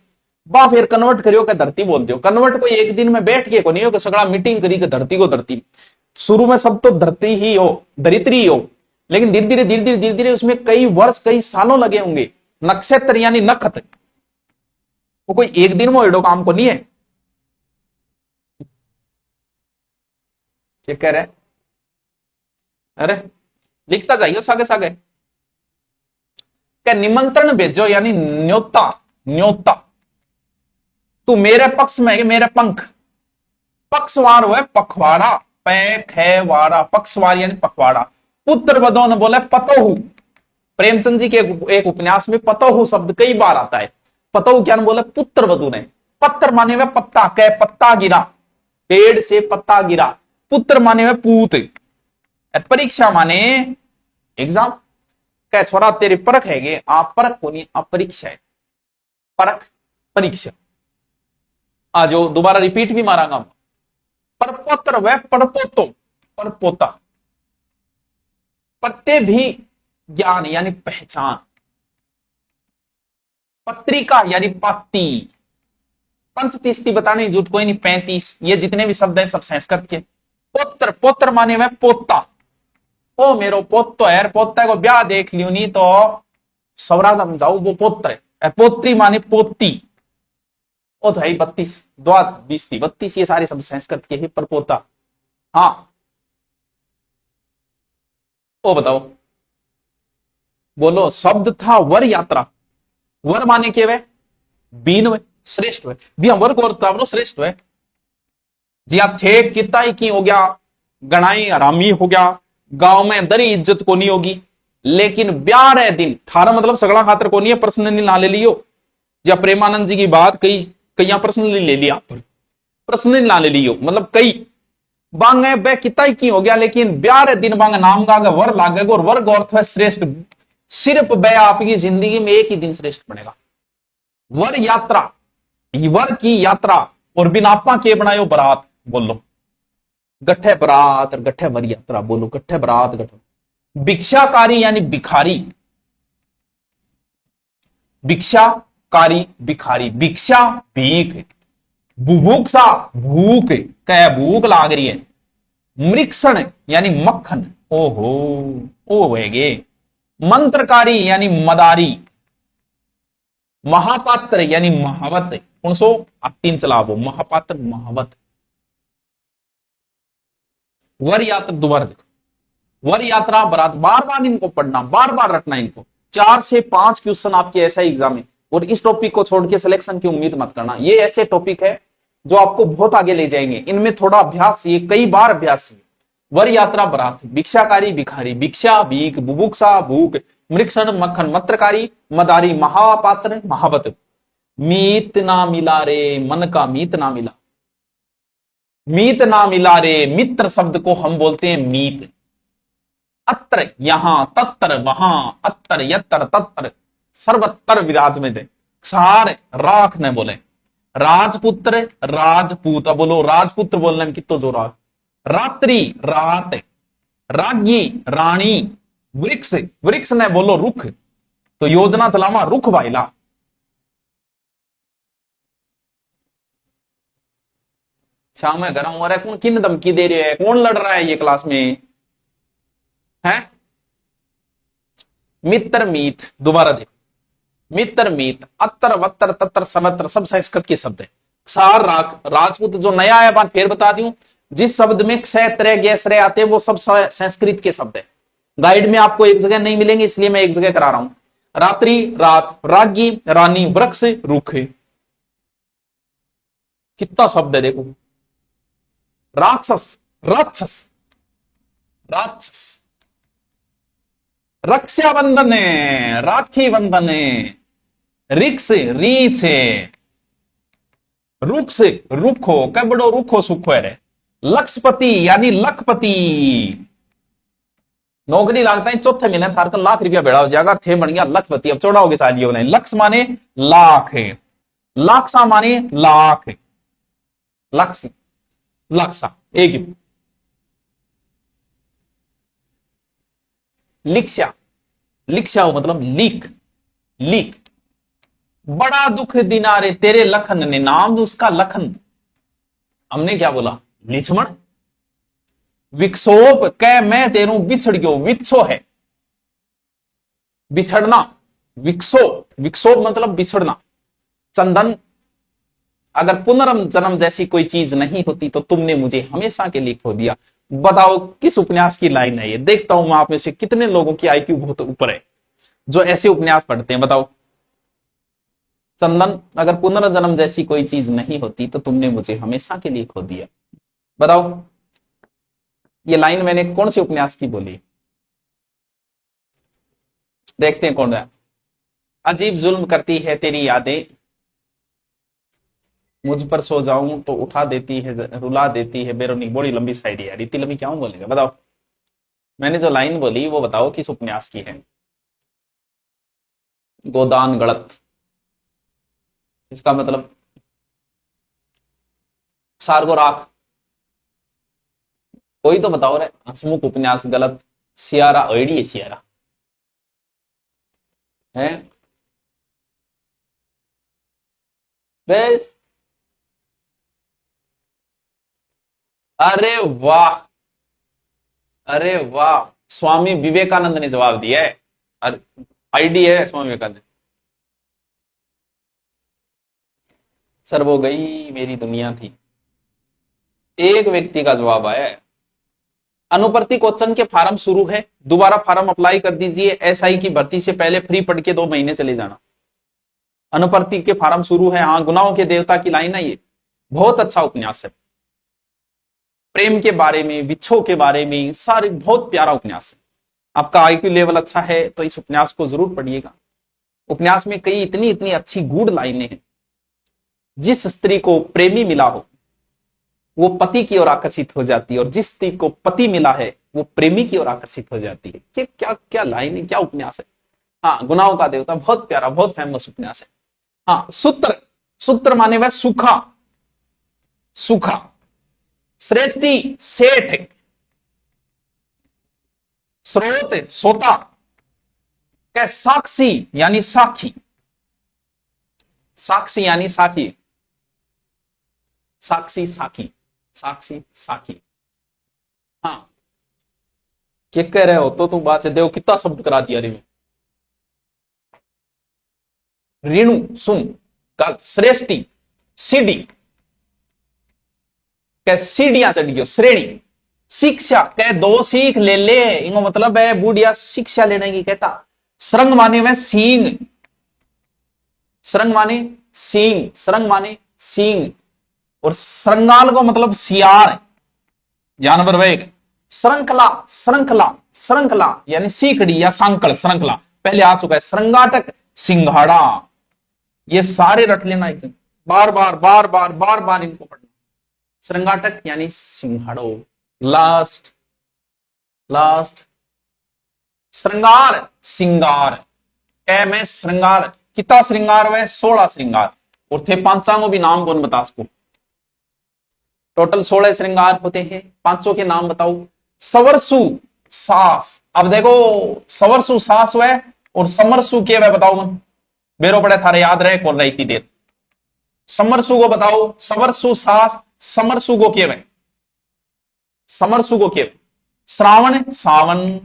S1: बा फिर कन्वर्ट करियो क्या धरती बोल दियो। कन्वर्ट कोई एक दिन में बैठ के को नहीं हो, सगड़ा मीटिंग करी के धरती को धरती। शुरू में सब तो धरती ही हो, दरित्री ही हो, लेकिन धीरे धीरे धीरे धीरे धीरे धीरे उसमें कई वर्ष कई सालों लगे होंगे। नक्षत्र यानी नखत, वो कोई एक दिन में एडो काम को नहीं है। क्या कह रहे, अरे लिखता जाइयो सागे सागे। क्या निमंत्रण भेजो यानी न्योता, न्योता। तू मेरे पक्ष में है, मेरे पंख। पक्षवार हुआ पखवाड़ा, पैख है वारा, पक्षवार यानी पखवाड़ा। पुत्र वधो ने बोला पतोहू, प्रेमचंद जी के एक उपन्यास में पतोहू शब्द कई बार आता है। पतोहू क्या बोले, पुत्र वधु ने। पत्थर माने हुए पत्ता, कह पत्ता गिरा, पेड़ से पत्ता गिरा। पुत्र माने हुए पूत। परीक्षा माने एग्जाम, कह छोरा तेरी परख है, आप परख को नहीं, आप परीक्षा है, परख परीक्षा। आज दोबारा रिपीट भी मारांगा। परपोत्र वह पड़पोतो, परपोता। पत्ते भी ज्ञान यानी पहचान। पत्रिका यानी पत्ती। पंचतीसती बताने की जरूरत कोई नहीं, 35, ये जितने भी शब्द हैं सब संस्कृत के। पुत्र, पुत्र माने वह पोता, ओ मेरो पोतो है, पोता को ब्याह देख लियो नहीं तो सवरा समझाऊ, वो पुत्र है। पोत्री माने पोती, ओ भाई 32, 20, 32, ये सारे शब्द संस्कृत के ही, पर पोता। हाँ, ओ बताओ, बोलो। शब्द था वर यात्रा। वर माने के वे बीन वे, श्रेष्ठ वे भी, हम वर को श्रेष्ठ वे जी। आप थे किताई की हो गया, गणाई आरामी हो गया, गांव में दरी इज्जत को नहीं होगी, लेकिन 12 दिन थारा मतलब सगड़ा खातर को नहीं है, पर्सनली ना ले लियो। या प्रेमानंद जी की बात कई कई पर्सनली ले लिया, पर्सनली ना ले लियो, मतलब कई बांगे बे किताई की हो गया, लेकिन 12 दिन बांगे नाम का वर लागेगा, और वर्ग अर्थ है श्रेष्ठ। सिर्फ बे आपकी जिंदगी में एक ही दिन श्रेष्ठ बनेगा। वर यात्रा, वर की यात्रा, और बिनापा के बनायो बरात, बोलो गठे बरात और गठे वर यात्रा, बोलो गठे बरात गठे। भिक्षाकारी यानी भिखारी, भिक्षाकारी भिखारी, भिक्षा भीख, बुभुक्षा भूख, कह भूख लाग रही है। मृक्षण यानी मक्खन, ओहो ओ वेगे। मंत्रकारी यानी मदारी, महापात्र यानी महावत, कौन सो आप तीन चलावो, महापात्र महावत। वर यात्रा, दोबारा देखो, वर यात्रा बरात, बार बार इनको पढ़ना, बार बार रटना इनको। 4 से 5 क्वेश्चन आपके ऐसा एग्जाम है, और इस टॉपिक को छोड़ के सिलेक्शन की उम्मीद मत करना। ये ऐसे टॉपिक है जो आपको बहुत आगे ले जाएंगे, इनमें थोड़ा अभ्यास, ये कई बार अभ्यास है। वर यात्रा बरात, भिक्षाकारी भिखारी, भिक्षा भीख, बुभुक्षा भूख, मृक्षण मक्खन, मंत्रकारी मदारी, महापात्र महावत। मीत ना मिला रे, मन का मीत ना मिला, मीत ना मिला रे, मित्र शब्द को हम बोलते हैं मीत। अत्र यहां, तत्र वहां, अत्र यत्र तत्र, सर्वत्र विराजमान, सार राख ने बोले। राजपुत्र राजपूत, बोलो राजपुत्र बोलने में कितो जोर। रात्रि रात, राज्ञी रानी, वृक्ष वृक्ष ने बोलो रुख, तो योजना चलावा रुख वाइला। शाम में घर हो रहा है, कौन किन धमकी दे रहे है, कौन लड़ रहा है ये क्लास में है? मित्र मीत, दोबारा देखो, मित्र मीत, अत्र वत्र तत्र सर्वत्र, सब संस्कृत के शब्द है। सार राख, राजपूत जो नया है, बात फिर बता दूं, जिस शब्द में क्षय त्रय गैसरे आते हैं वो सब संस्कृत के शब्द है। गाइड में आपको एक जगह नहीं मिलेंगे, इसलिए मैं एक जगह करा रहा हूं। रात्रि रात, राज्ञी रानी, वृक्ष रुख, कितना शब्द है देखो। राक्षस राक्षस राक्षस, रक्षाबंधन है, राखी बंधन है, रिक्स रीछ है, रुक्ष रुखो, क्या बड़ो रुखो सुखो है। लक्षपति यानी लखपति, नौकरी लागता है चौथे महीने थार का लाख रुपया भेड़ा हो जाएगा, थे बन गया लखपति। अब चौड़ा हो गया चाहिए नहीं, लक्ष माने लाख है, लाखसा माने लाख, लक्ष लक्सा एक ही। लिक्षा, लिक्षा मतलब लिख, लिख। बड़ा दुख दिनारे तेरे लखन ने, नाम उसका लखन, हमने क्या बोला लिछमण। विक्षोभ, कह मैं तेरू बिछड़ गयो, विच्छो है बिछड़ना, विक्षोभ विक्षोभ मतलब बिछड़ना। चंदन, अगर पुनर्जन्म जन्म जैसी कोई चीज नहीं होती तो तुमने मुझे हमेशा के लिए खो दिया। बताओ किस उपन्यास की लाइन है ये? देखता हूं मैं आप में से कितने लोगों की आईक्यू बहुत ऊपर है जो ऐसे उपन्यास पढ़ते हैं। बताओ, चंदन, अगर पुनर्जन्म जैसी कोई चीज नहीं होती तो तुमने मुझे हमेशा के लिए खो दिया। बताओ ये लाइन मैंने कौन सी उपन्यास की बोली? देखते हैं कौन है। अजीब जुल्म करती है तेरी यादें, मुझ पर सो जाऊं तो उठा देती है, रुला देती है बेरोनी। बड़ी लंबी शायरी है, इतनी लंबी क्या बोलेंगे? बताओ मैंने जो लाइन बोली वो बताओ किस उपन्यास की है? गोदान गलत, इसका मतलब सारगो राख, कोई तो बताओ रे। हंसमुख उपन्यास गलत, सियारा ओडी है, सियारा है बस। अरे वाह, अरे वाह, स्वामी विवेकानंद ने जवाब दिया है। आईडी है स्वामी विवेकानंद। सर वो गई मेरी दुनिया थी, एक व्यक्ति का जवाब आया है। अनुपर्ति क्वेश्चन के फार्म शुरू है, दोबारा फार्म अप्लाई कर दीजिए। एसआई की भर्ती से पहले फ्री पढ़ के 2 महीने चले जाना। अनुपर्ति के फार्म शुरू है। हाँ, गुनाहों के देवता की लाइन है, ये बहुत अच्छा उपन्यास है। प्रेम के बारे में, विच्छोह के बारे में, सारे बहुत प्यारा उपन्यास है। आपका आईक्यू लेवल अच्छा है तो इस उपन्यास को जरूर पढ़िएगा। उपन्यास में कई इतनी इतनी अच्छी गूढ़ लाइनें हैं। जिस स्त्री को प्रेमी मिला हो वो पति की ओर आकर्षित हो जाती है, और जिस स्त्री को पति मिला है वो प्रेमी की ओर आकर्षित हो जाती है। क्या क्या क्या लाइन है, क्या उपन्यास है। हाँ, गुनाहों का देवता बहुत प्यारा, बहुत फेमस उपन्यास है। हाँ, सूत्र, सूत्र माने वह सूखा, सूखा। श्रेष्ठी सेठ। स्रोत सोता। क्या साक्षी यानी साखी। साक्षी यानी साखी। साक्षी साखी। साक्षी साखी। हाँ, क्या कह रहे हो तो तुम बात से देखो कितना शब्द करा दिया रे में। ऋणु सुन। कल श्रेष्ठी सीढ़ी। क्या सीढ़ियां चढ़ गयो श्रेणी। शिक्षा कह दो सीख ले ले, इनको मतलब है बूढ़िया शिक्षा लेने की कहता। श्रृंग माने में सींग। श्रृंग माने सींग, श्रृंग माने सींग। और श्रृंगाल को मतलब सियार जानवर वेग। श्रृंखला श्रृंखला श्रृंखला यानी सीकड़ी या सांकड़ श्रृंखला पहले आ चुका है। श्रृंगाटक सिंघाड़ा। ये सारे रट लेना एकदम, बार बार बार बार बार बार इनको पढ़ना। श्रृंगाटक यानी सिंघाड़ो। लास्ट लास्ट श्रृंगार सिंगार। कै में श्रृंगार कितना श्रृंगार वह 16 श्रृंगार। और थे पांचांगों भी नाम कौन बता सको। टोटल 16 श्रृंगार होते हैं, पांचों के नाम बताओ। सवरसु सास। अब देखो सवरसु सास वह और समरसु के वह बताओ मन बेरो पड़े थारे याद रहे कौन रही इतनी देर। समरसु को बताओ। सवरसु सास समरसु को के वह समरसु को के श्रावण सावन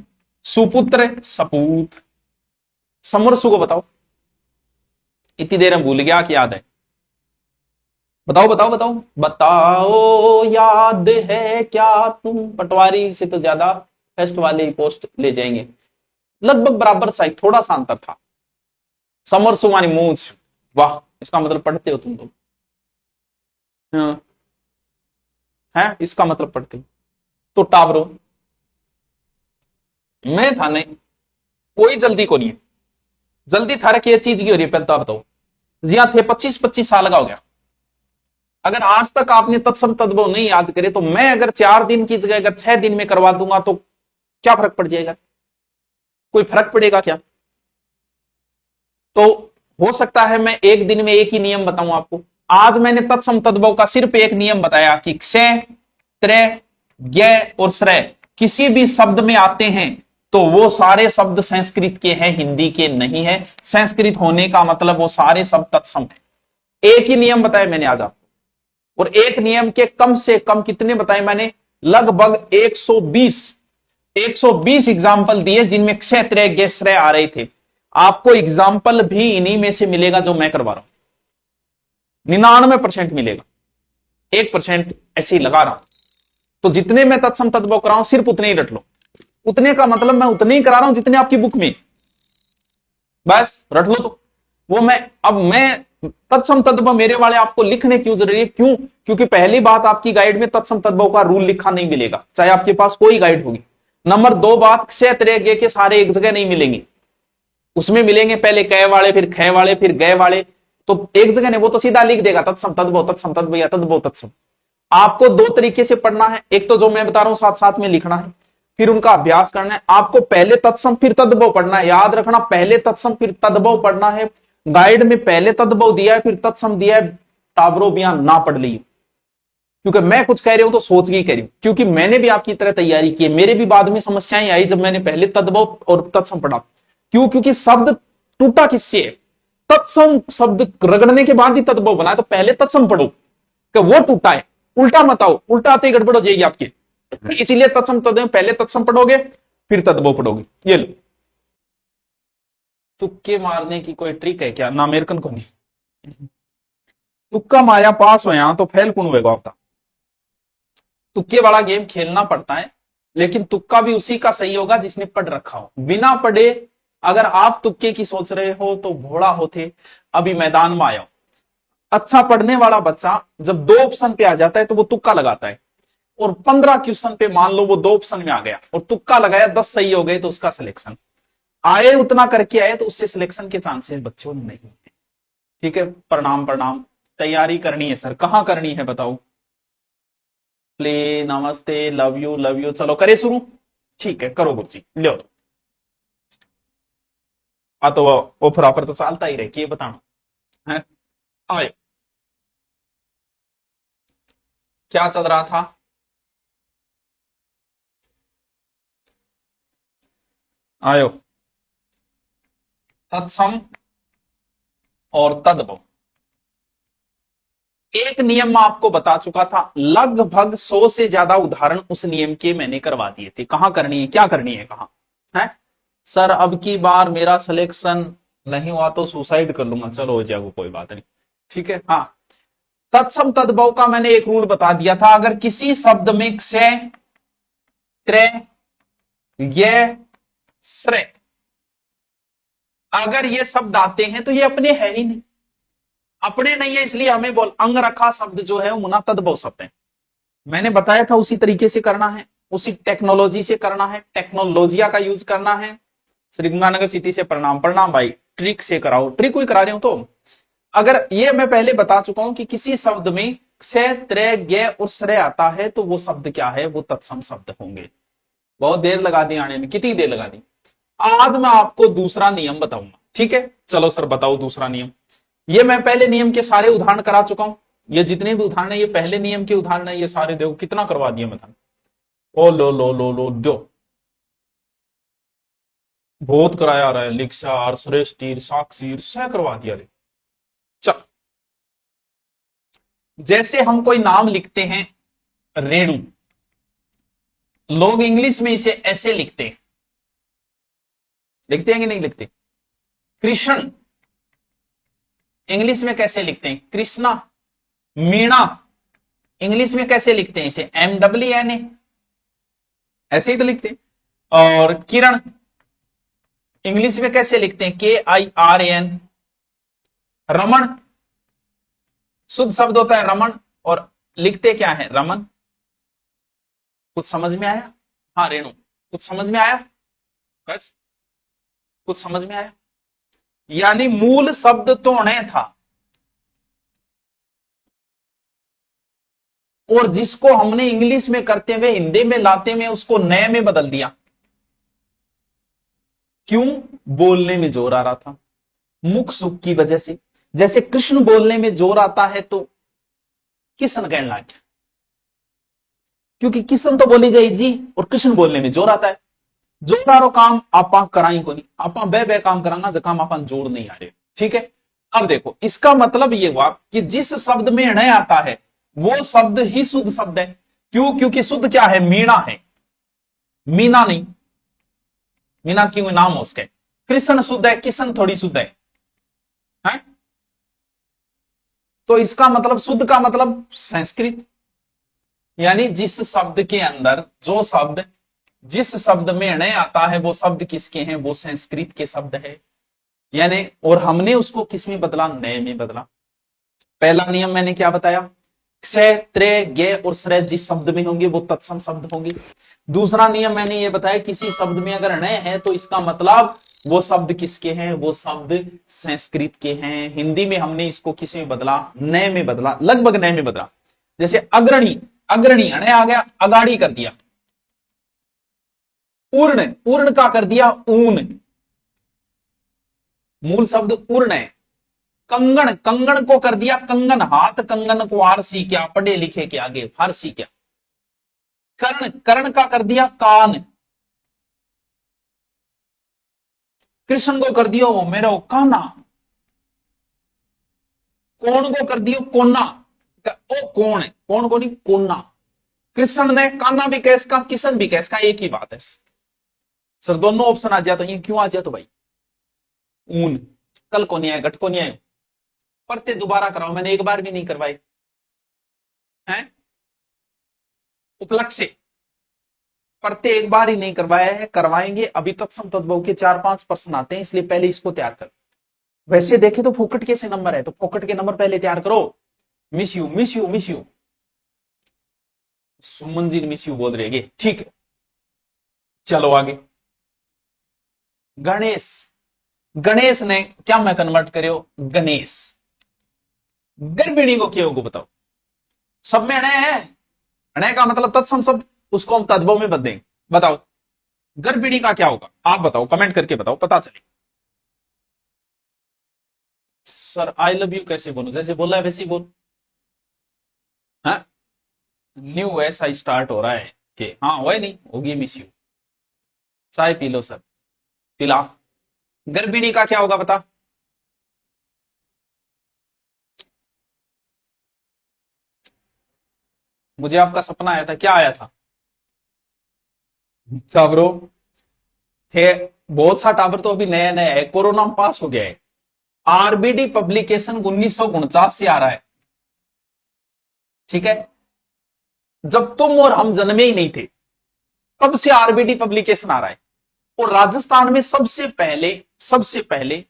S1: सुपुत्र सपूत। समरसु को बताओ। इतनी देर में भूल गया कि याद है। बताओ बताओ बताओ बताओ याद है क्या तुम। पटवारी से तो ज्यादा टेस्ट वाली पोस्ट ले जाएंगे। लगभग बराबर सा थोड़ा सा अंतर था। समरसु मानी मूछ। वाह, इसका मतलब पढ़ते हो तुम लोग। हाँ है, इसका मतलब पढ़ते हो तो टावरो। मैं था नहीं, कोई जल्दी को नहीं है। जल्दी थारा की चीज की हो रही है पहले तो बताओ। जी हाँ थे 25-25 साल का हो गया। अगर आज तक आपने तत्सम तद्भव नहीं याद करे तो मैं अगर 4 दिन की जगह अगर 6 दिन में करवा दूंगा तो क्या फर्क पड़ जाएगा। कोई फर्क पड़ेगा क्या। तो हो सकता है मैं एक दिन में एक ही नियम बताऊं आपको। आज मैंने तत्सम तद्भव का सिर्फ एक नियम बताया कि क्षय त्रय ज्ञ और श्रय किसी भी शब्द में आते हैं तो वो सारे शब्द संस्कृत के हैं, हिंदी के नहीं है। संस्कृत होने का मतलब वो सारे शब्द तत्सम है। एक ही नियम बताया मैंने आज आपको। और एक नियम के कम से कम कितने बताए मैंने, लगभग 120 एग्जाम्पल दिए जिनमें क्षय त्रय ज्ञ श्रय आ रहे थे। आपको एग्जाम्पल भी इन्हीं में से मिलेगा जो मैं करवा रहा हूं। 99% मिलेगा, 1% ऐसे ही लगा रहा हूं। तो जितने मैं तत्सम तद्भव कराऊं सिर्फ उतने ही रट लो। उतने का मतलब मैं उतने ही करा रहा हूं जितने आपकी बुक में, बस रट लो। तो वो मैं तत्सम तद्भव मेरे वाले आपको लिखने क्यों जरूरी है, क्यों, क्योंकि पहली बात आपकी गाइड में तत्सम तद्भव का रूल लिखा नहीं मिलेगा, चाहे आपके पास कोई गाइड होगी। नंबर 2 बात, क्षय त्रय ज्ञ के सारे एक जगह नहीं मिलेंगे। उसमें मिलेंगे पहले कै वाले, फिर खे वाले, फिर गए वाले। तो एक जगह नहीं, वो तो सीधा लिख देगा तत्सम तद्भव या तद्भव तत्सम। आपको 2 तरीके से पढ़ना है। एक तो जो मैं बता रहा हूं साथ साथ में लिखना है, फिर उनका अभ्यास करना है। आपको पहले तत्सम फिर तद्भव पढ़ना है। याद रखना, पहले तत्सम फिर तद्भव पढ़ना है। गाइड में पहले तद्भव दिया है फिर तत्सम दिया है। टावरो बयान ना पढ़ ली, क्योंकि मैं कुछ कह रही हूं तो सोच के कह रही हूं, क्योंकि मैंने भी आपकी तरह तैयारी की है। मेरे भी बाद में समस्याएं आई जब मैंने पहले तद्भव और तत्सम पढ़ा। क्यों, क्योंकि शब्द टूटा किससे है, तत्सम शब्द रगड़ने के बाद ही तद्भव बना है। तो पहले तत्सम पढ़ो कि वो टूटा है, उल्टा मत आओ, उल्टा आते ही गड़बड़ हो जाएगी आपकी। इसीलिए तत्सम तद्भव पहले तत्सम पढ़ोगे फिर तद्भव पढ़ोगे। ये लो, तुक्के मारने की कोई ट्रिक है क्या ना, अमेरिकन को नहीं। तुक्का माया पास हो यहां तो फेल कौन होगा आपका। तुक्के वाला गेम खेलना पड़ता है, लेकिन तुक्का भी उसी का सही होगा जिसने पढ़ रखा हो। बिना पढ़े अगर आप तुक्के की सोच रहे हो तो भोला होते अभी मैदान में आया। अच्छा पढ़ने वाला बच्चा जब 2 ऑप्शन पे आ जाता है तो वो तुक्का लगाता है। और 15 क्वेश्चन पे मान लो वो 2 ऑप्शन में आ गया और तुक्का लगाया, 10 सही हो गए तो उसका सिलेक्शन आए, उतना करके आए तो उससे सिलेक्शन के चांसेस बच्चों नहीं है। ठीक है, प्रणाम प्रणाम। तैयारी करनी है सर, कहां करनी है बताओ। प्ले नमस्ते लव यू चलो करे शुरू। ठीक है करो गुरुजी, लो तो तो ऑफर ऑफर तो चलता ही रहे, बताना है। आए क्या चल रहा था? आयो, तत्सम और तद्भव। एक नियम मैं आपको बता चुका था, लगभग 100 से ज्यादा उदाहरण उस नियम के मैंने करवा दिए थे। कहां करनी है, क्या करनी है, कहां है? सर अब की बार मेरा सिलेक्शन नहीं हुआ तो सुसाइड कर लूंगा। चलो हो जाएगा, कोई बात नहीं, ठीक है। हाँ, तत्सम तद्भव का मैंने एक रूल बता दिया था। अगर किसी शब्द में क्षय, त्रय, ये, श्रेय, अगर ये शब्द आते हैं तो ये अपने है ही नहीं, अपने नहीं है, इसलिए हमें बोल अंग रखा शब्द जो है वो मुना तद्भव शब्द है। मैंने बताया था उसी तरीके से करना है, उसी टेक्नोलॉजी से करना है, टेक्नोलॉजिया का यूज करना है। श्री गंगानगर सिटी से प्रणाम। प्रणाम भाई, ट्रिक से कराओ, ट्रिक कोई करा रहे हो तो। अगर ये मैं पहले बता चुका हूं कि किसी शब्द में क्षय, त्रय, ज्ञ और श्रेय आता है तो वो शब्द क्या है, वो तत्सम शब्द होंगे। बहुत देर लगा दी आने में, कितनी देर लगा दी? आज मैं आपको दूसरा नियम बताऊंगा, ठीक है। चलो सर बताओ दूसरा नियम। ये मैं पहले नियम के सारे उदाहरण करा चुका हूं। ये जितने भी उदाहरण है ये पहले नियम के उदाहरण है, ये सारे देखो कितना करवा दिया मैं। ओ लो दो, बहुत कराया रहा है। लिक्षार, श्रेष्ठीर, साक्षीर सह करवा दिया रे। चल, जैसे हम कोई नाम लिखते हैं, रेणु, लोग इंग्लिश में इसे ऐसे लिखते हैं, लिखते हैं कि नहीं लिखते? कृष्ण, इंग्लिश में कैसे लिखते हैं? कृष्णा। मीणा, इंग्लिश में कैसे लिखते हैं इसे? MWNA, ऐसे ही तो लिखते हैं। और किरण, इंग्लिश में कैसे लिखते हैं? KIRAN। रमन, शुद्ध शब्द होता है रमन, और लिखते क्या है? रमन। कुछ समझ में आया? हाँ रेणु, कुछ समझ में आया? बस, कुछ समझ में आया? यानी मूल शब्द तो ने था, और जिसको हमने इंग्लिश में करते हुए हिंदी में लाते में उसको नए में बदल दिया। क्यों? बोलने में जोर आ रहा था, मुख सुख की वजह से। जैसे कृष्ण बोलने में जोर आता है तो किशन कहने लग गया, क्योंकि किशन तो बोली जाए जी, और कृष्ण बोलने में जोर आता है। जोरदारो काम आपा कराई को नहीं, आपा बे बे काम कराना जो काम आपा जोड़ नहीं आ रहे, ठीक है। अब देखो, इसका मतलब ये हुआ कि जिस शब्द में ण आता है वो शब्द ही शुद्ध शब्द है। क्यों? क्योंकि शुद्ध क्या है? मीणा है, मीना नहीं। मीना क्यों नाम हो उसके? कृष्ण शुद्ध है, किशन थोड़ी शुद्ध है? तो इसका मतलब शुद्ध का मतलब संस्कृत। यानी जिस शब्द के अंदर, जो शब्द जिस शब्द में ण आता है वो शब्द किसके हैं? वो संस्कृत के शब्द है। यानी, और हमने उसको किस में बदला? नए में बदला। पहला नियम मैंने क्या बताया? क्षय, त्रय, ज्ञ और श्रेय जिस शब्द में होंगे वो तत्सम शब्द होंगे। दूसरा नियम मैंने ये बताया, किसी शब्द में अगर ण है तो इसका मतलब वो शब्द किसके हैं? वो शब्द संस्कृत के हैं। हिंदी में हमने इसको किस में बदला? नए में बदला, लगभग नए में बदला। जैसे अग्रणी, अग्रणी ण आ गया, अगाड़ी कर दिया। पूर्ण, पूर्ण का कर दिया ऊन, मूल शब्द पूर्ण है। कंगन, कंगन को कर दिया कंगन, हाथ कंगन को आरसी क्या, पढ़े लिखे के आगे फारसी क्या। कर्ण, कर्ण का कर दिया कान। कृष्ण को कर दियो मेरा काना। कौन को कर दियो कोना। ओ कौन है, कौन को नहीं, कोना। कृष्ण ने काना भी कैस का, किशन भी कैस का, एक ही बात है। सर दोनों ऑप्शन आ जाए तो ये क्यों आ जाए? तो भाई ऊन, कल को नहीं आए, घट को नहीं आए, पढ़ते दोबारा कराओ, मैंने एक बार भी नहीं करवाई है। उपलक्ष्य पढ़ते एक बार ही नहीं करवाया है, करवाएंगे। अभी तत्सम तद्भव के 4-5 प्रश्न आते हैं, इसलिए पहले इसको तैयार कर। वैसे देखे तो फोकट के से नंबर है, तो फोकट के नंबर पहले तैयार करो। Miss you, miss you, miss you. Suman ji miss you बोल रहे, ठीक है। चलो आगे। गणेश, गणेश ने क्या मैं कन्वर्ट करो? गणेश। गर्भिणी को क्यों को बताओ? सब में अणे है, अणे का मतलब तत्सम शब्द, उसको हम तद्भव में बदलेंगे। बताओ गर्भिणी का क्या होगा? आप बताओ, कमेंट करके बताओ, पता चले। सर आई लव यू कैसे बोलूं? जैसे बोला है वैसे ही बोल। हाँ? न्यू ऐसा स्टार्ट हो रहा है कि हाँ हुआ नहीं होगी मिस यू। चाय पी लो सर, पिला। गर्भिणी का क्या होगा बता। मुझे आपका सपना आया था, क्या आया था? टावरों थे। बहुत सा टावर तो अभी नया नया है, कोरोना में पास हो गया है। आरबीडी पब्लिकेशन 1949 से आ रहा है, ठीक है। जब तुम और हम जन्मे ही नहीं थे तब से आरबीडी पब्लिकेशन आ रहा है। और राजस्थान में सबसे पहले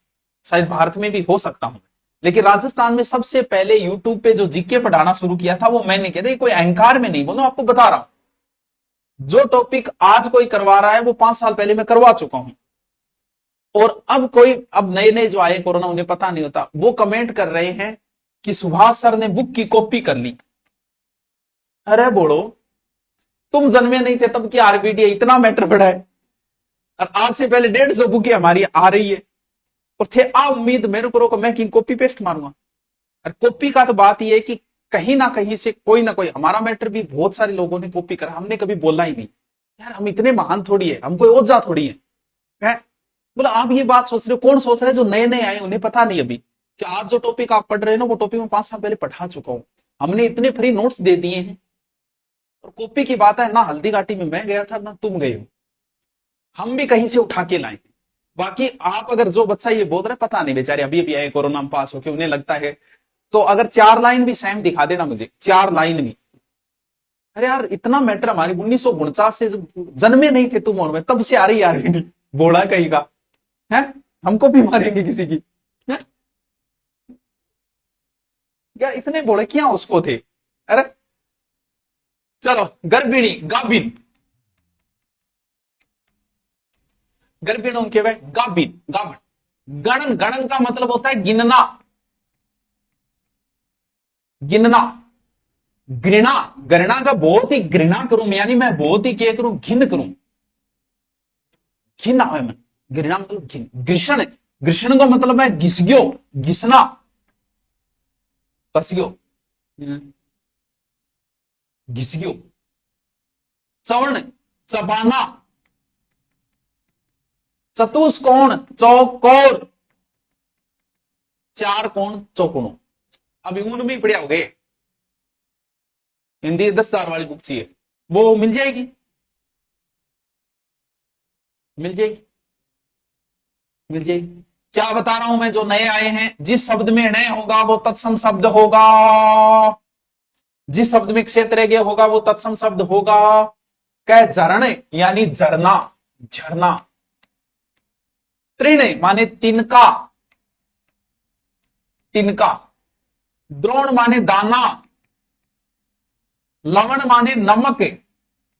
S1: शायद भारत में भी हो सकता हूं, लेकिन राजस्थान में सबसे पहले यूट्यूब पे जो जीके पढ़ाना शुरू किया था वो मैंने किया था। कोई अहंकार में नहीं बोलो, आपको बता रहा हूं। जो टॉपिक आज कोई करवा रहा है वो 5 साल पहले मैं करवा चुका हूं। और अब नए नए जो आए कोरोना, उन्हें पता नहीं होता, वो कमेंट कर रहे हैं कि सुभाष सर ने बुक की कॉपी कर ली। अरे बोलो, तुम जन्मे नहीं थे तब की आरबीडी इतना मैटर बड़ा है। और आज से पहले 150 बुकें हमारी आ रही है, और थे आ उम्मीद मेरे को रोको मैं कि कॉपी पेस्ट मारूंगा। और कॉपी का तो बात यह है कि कहीं ना कहीं से कोई ना कोई, हमारा मैटर भी बहुत सारे लोगों ने कॉपी करा, हमने कभी बोला ही नहीं। यार हम इतने महान थोड़ी है, हम कोई ओझा थोड़ी है। बोला आप ये बात सोच रहे हो, कौन सोच रहे हैं? जो नए नए आए उन्हें पता नहीं अभी कि आज जो टॉपिक आप पढ़ रहे हो ना, वो टॉपिक मैं 5 साल पहले पढ़ा चुका हूं। हमने इतने फ्री नोट्स दे दिए हैं। और कॉपी की बात है ना, हल्दी घाटी में मैं गया था ना तुम गए हो, हम भी कहीं से उठा के लाए। बाकी आप अगर जो बच्चा ये बोल रहे पता नहीं, बेचारे अभी अभी आए कोरोना में पास होके, उन्हें लगता है। तो अगर 4 लाइन भी सेम दिखा देना मुझे, 4 लाइन भी। अरे यार इतना मैटर हमारी 1949 से जन्मे नहीं थे तुम और मैं, तब से आ रही यार बोला कहीं का है। हमको भी मारेंगे किसी की है? क्या इतने बोले क्या उसको थे? अरे चलो, गर्भिणी गाभिन, गर्भिणों के वे गाभिन गाभन। गणन, गणन का मतलब होता है गिनना, गिनना। घृणा, गणना का बहुत ही घृणा करूं, यानी मैं बहुत ही क्या करूं, घिन करूं। घिन आवे मन, घृणा मतलब घिन। घृषण, घृषण का मतलब है घिसग्यो, घिसना, कसग्यो, घिसग्यो। चवर्ण, चबाना। चतुष्कोण, चौकोर। 4 कोण चौकोणों। अभी ऊन भी पढ़िया हो गए। हिंदी 10 साल वाली बुक चाहिए, वो मिल जाएगी, मिल जाएगी, मिल जाएगी। क्या बता रहा हूं मैं, जो नए आए हैं, जिस शब्द में नए होगा वो तत्सम शब्द होगा, जिस शब्द में क्षेत्र होगा वो तत्सम शब्द होगा। कह झरण यानी झरना, झरना। तृण माने तिनका, तिनका। द्रोण माने दाना। लवण माने नमक।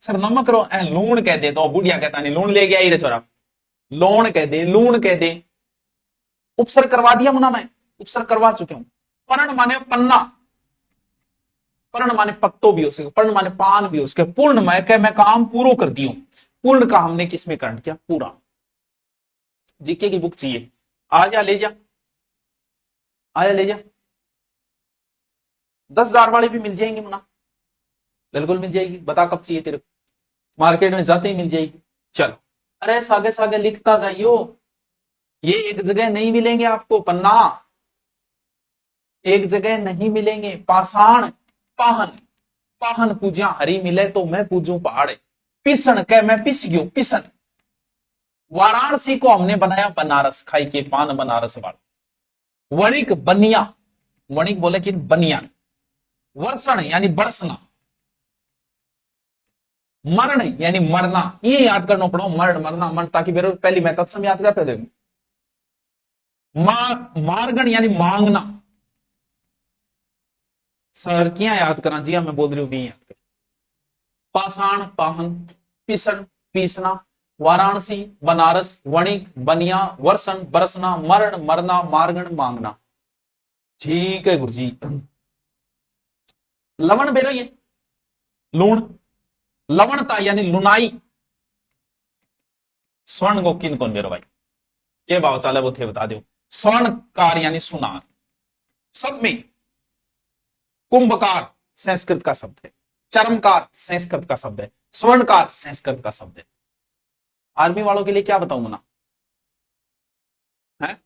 S1: सर नमक रो लूण कह दे तो बुढ़िया कहता नहीं, लूण ले गया ही रे छोरा, लौण कह दे, लूण कह दे। उपसर्ग करवा दिया मुना, मैं उपसर्ग करवा चुके हूं। पर्ण माने पन्ना, पर्ण माने पत्तो भी हो सके, पर्ण माने पान भी हो सके। पूर्ण मैं काम पूरा कर दी हूं। पूर्ण का हमने किसमें करण किया, पूरा। जीके की बुक चाहिए, आ जा ले जा, आया ले जा। 10,000 वाली भी मिल जाएंगी मुना, बिल्कुल मिल जाएगी। बता कब चाहिए तेरे को, मार्केट में जाते ही मिल जाएगी। चलो, अरे सागे सागे लिखता जाइयो, ये एक जगह नहीं मिलेंगे आपको पन्ना, एक जगह नहीं मिलेंगे। पाषाण, पाहन, पाहन पूजा हरी मिले तो मैं पूजू पहाड़। पिसन कह मैं पिस गयो, पिसन। वाराणसी को हमने बनाया बनारस, खाई के पान बनारस वाला। वणिक बनिया, वणिक बोले कि बनिया। वर्षण यानी बरसना। मरण यानी मरना, ये याद करना पड़ो, मरण मरना मरण, ताकि मेरे पहली मैं तत्सम याद करते देखो। मारगण यानी मांगना। सर क्या याद करा जी, मैं बोल रही हूं भी याद कर। पाषाण पाहन, पिसन पीसना, वाराणसी बनारस, वणिक बनिया, वर्षण बरसना, मरण मरना, मारगण मांगना। ठीक है गुरुजी। लवण बेरो ये लूण, लवणता यानी लुनाई। स्वर्ण को किन कौन बेरो भाई, के भाव चाले वो थे बता दो। स्वर्णकार यानी सुनार। सब में कुंभकार संस्कृत का शब्द है। चर्मकार संस्कृत का शब्द है, स्वर्णकार संस्कृत का शब्द है। आर्मी वालों के लिए क्या बताऊं ना, है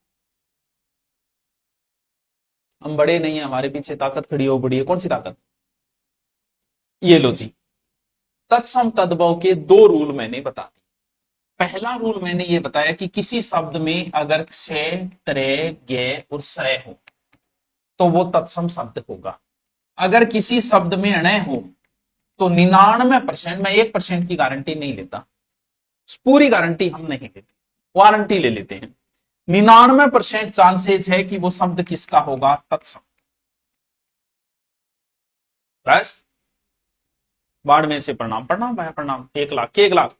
S1: हम बड़े नहीं है, हमारे पीछे ताकत खड़ी हो पड़ी है। कौन सी ताकत? ये लो जी, तत्सम तद्भव के दो रूल मैंने बता दिए। पहला रूल मैंने ये बताया कि किसी शब्द में अगर क्षय, त्रय, ज्ञ और श्रय हो तो वो तत्सम शब्द होगा। अगर किसी शब्द में अणय हो तो 99%, मैं 1% की गारंटी नहीं लेता, पूरी गारंटी हम नहीं लेते, वारंटी ले लेते हैं, 99% चांसेज है कि वो शब्द किसका होगा? तत्सम। बस बाड़मेर से प्रणाम, प्रणाम भाई प्रणाम। 1 लाख के 1 लाख,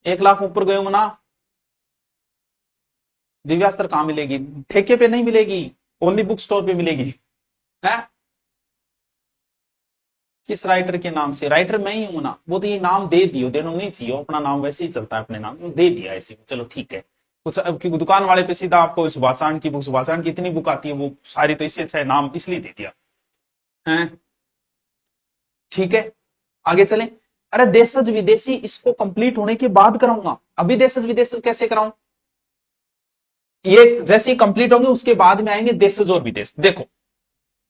S1: 1 लाख ऊपर गए हो ना, दिव्यास्त्र कहां मिलेगी? ठेके पे नहीं मिलेगी, ओनली बुक स्टोर पे मिलेगी। है किस राइटर के नाम से? राइटर मैं ही हूं ना, वो तो ये नाम दे दियो, देना नहीं चाहिए, अपना नाम वैसे ही चलता है, अपने नाम दे दिया ऐसे, चलो ठीक है। कुछ अब क्योंकि दुकान वाले पे सीधा आपको सुभाषान की बुक, सुभाषान की इतनी बुक आती है वो सारी, तो इससे अच्छा है नाम इसलिए दे दिया है। ठीक है, आगे चलें। अरे देशज विदेशी इसको कंप्लीट होने के बाद कराऊंगा, अभी देशज विदेशज कैसे कराऊं? ये जैसे ही कंप्लीट होंगे उसके बाद में आएंगे देशज और विदेश। देखो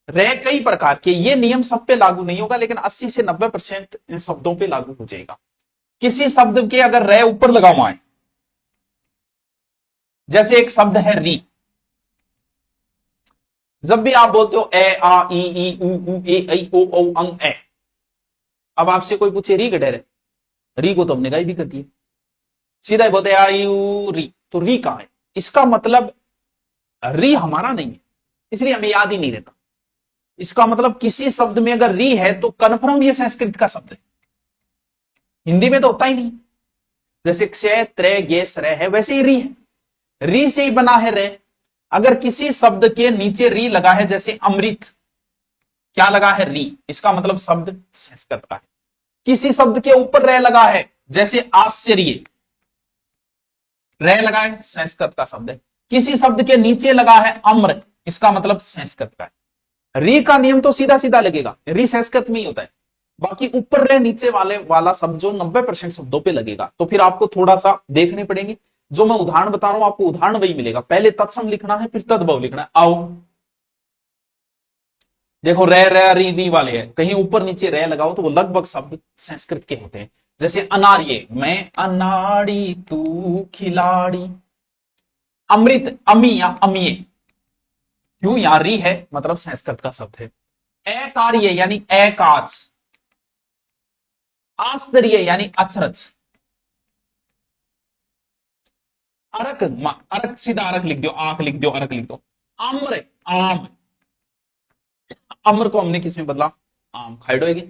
S1: रह कई प्रकार के, ये नियम सब पे लागू नहीं होगा लेकिन 80 से 90% शब्दों पे लागू हो जाएगा। किसी शब्द के अगर रह ऊपर लगा हुआ है, जैसे एक शब्द है री, जब भी आप बोलते हो ए आ ई उ ए ओ औ अंग ए, अब आपसे कोई पूछे री गडेर है, री को तो हमने गायब भी कर दिया, सीधा ही बोलते आ ई उ री, तो री कहां है? इसका मतलब री हमारा नहीं है, इसलिए हमें याद ही नहीं रहता। इसका मतलब किसी शब्द में अगर री है तो कन्फर्म ये संस्कृत का शब्द है, हिंदी में तो होता ही नहीं। जैसे क्षय, त्रय, ज्ञ, श्रय है, वैसे ही री है, री से ही बना है रे। अगर किसी शब्द के नीचे री लगा है, जैसे अमृत, क्या लगा है? री, इसका मतलब शब्द संस्कृत का है। किसी शब्द के ऊपर रे लगा है, जैसे आश्चर्य, रे लगा है, संस्कृत का शब्द है। किसी शब्द के नीचे लगा है अम्र, इसका मतलब संस्कृत का है। री का नियम तो सीधा सीधा लगेगा, री संस्कृत में ही होता है। बाकी ऊपर रे नीचे वाले वाला शब्द जो 90% शब्दों पे लगेगा, तो फिर आपको थोड़ा सा देखने पड़ेंगे। जो मैं उदाहरण बता रहा हूं आपको उदाहरण वही मिलेगा, पहले तत्सम लिखना है फिर तद्भव लिखना है। आओ देखो रे रे री री वाले हैं, कहीं ऊपर नीचे रे लगाओ तो वो लगभग शब्द संस्कृत के होते हैं। जैसे अनार्य, मैं अनाड़ी तू खिलाड़ी। अमृत, अमी या अमीय, क्यों? यहां री है मतलब संस्कृत का शब्द है। अकार्य यानी अकाज, आश्चर्य यानी अचरज। अरक, अरक सीधा अरक लिख दो, आंख लिख दो, अरक लिख दो। आम्र, आम, अम्र को हमने किस में बदला? आम, खाइडोगी।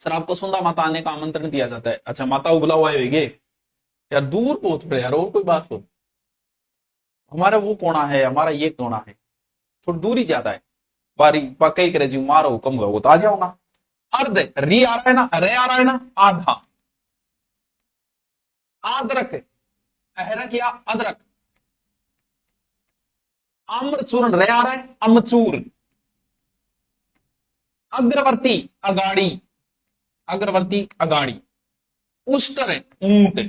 S1: सर आपको सुंदा माता आने का आमंत्रण दिया जाता है, अच्छा माता उबला हुआ है यार, दूर पहुंच पड़े यार, और कोई बात हो, हमारा वो कोना है, हमारा ये कोना है, थोड़ी दूरी ज्यादा है। बारी कई करे जी मारो हुक्म वो तो आ जाऊंगा। अर्ध, री आ रहा है ना, रे आ रहा है ना, आधा। आदरक, अहरक या अदरक। आम्रचूर्ण, रे आ रहा है, अमचूर। अग्रवर्ती, अगाड़ी, अग्रवर्ती अगाड़ी। उष्टर, ऊंट,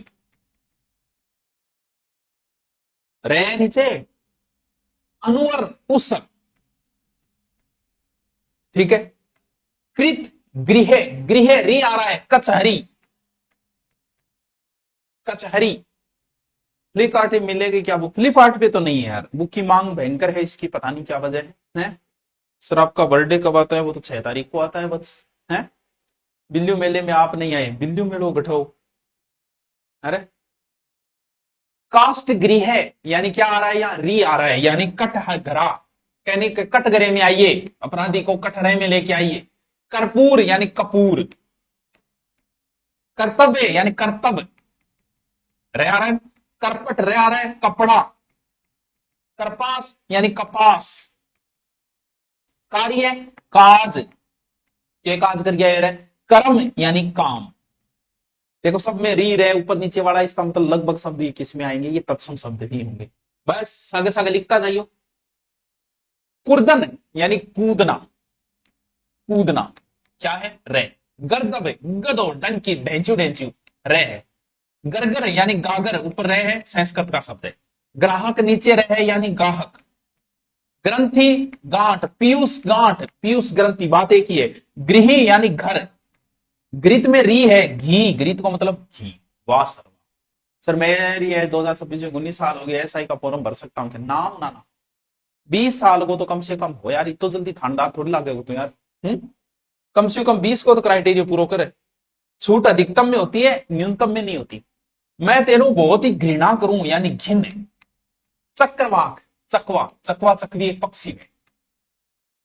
S1: रे नीचे, अनुवर, उसर। ठीक है। कृत, गृह, गृह री आ रहा है, कचहरी, कचहरी। फ्लिपकार्ट पे मिलेगी क्या बुक? फ्लिपकार्ट पे तो नहीं है यार, बुक की मांग भयंकर है इसकी, पता नहीं क्या वजह है? सर आपका बर्थडे कब आता है? वो तो 6 तारीख को आता है बस। है बिल्लू मेले में आप नहीं आए, बिल्लू मेलो गठो। अरे कास्ट गृह यानी क्या आ रहा है? यहाँ री आ रहा है, यानी कटघरा, यानी कटघरे में आइए, अपराधी को कटघरे में लेके आइए। कर्पूर यानी कपूर। कर्तव्य यानी कर्तव्य, रह आ रहा है। करपट, रह आ रहा है, कपड़ा। करपास यानी कपास। कार्य, काज, ये काज कर गया। कर्म यानी काम। देखो सब में री रहे ऊपर नीचे वाला, इसका मतलब लगभग शब्द ये किस में आएंगे? ये तत्सम शब्द ही होंगे। बस सागे सागे लिखता जाइयो। कुर्दन यानी कूदना, कूदना। क्या है? रे। गर्दब है, गदो, डंकी, ढेंचू ढेंचू, रे है। गरगर यानी गागर, ऊपर रे है, संस्कृत का शब्द है। ग्राहक नीचे रहे यानी गाहक। ग्रंथि गांठ, पीयूष गांठ, पीयूष ग्रंथि, बात एक ही है। गृह यानी घर, घृत में री है, घी, घृत को मतलब घी। वाह सर मेरी है 2026 में 19 साल हो गए, एसआई का फॉर्म भर सकता हूँ क्या? नाम ना ना, 20 साल को तो कम से कम हो यार, इतो जल्दी थानेदार थोड़ी लागे हो तो यार। कम से कम 20 को तो क्राइटेरिया पूरा करे। छूट अधिकतम में होती है, न्यूनतम में नहीं होती। मैं तेरू बहुत ही घृणा करूं यानी घिन। चक्रवाक, चकवा, चकवा चकवी एक पक्षी है,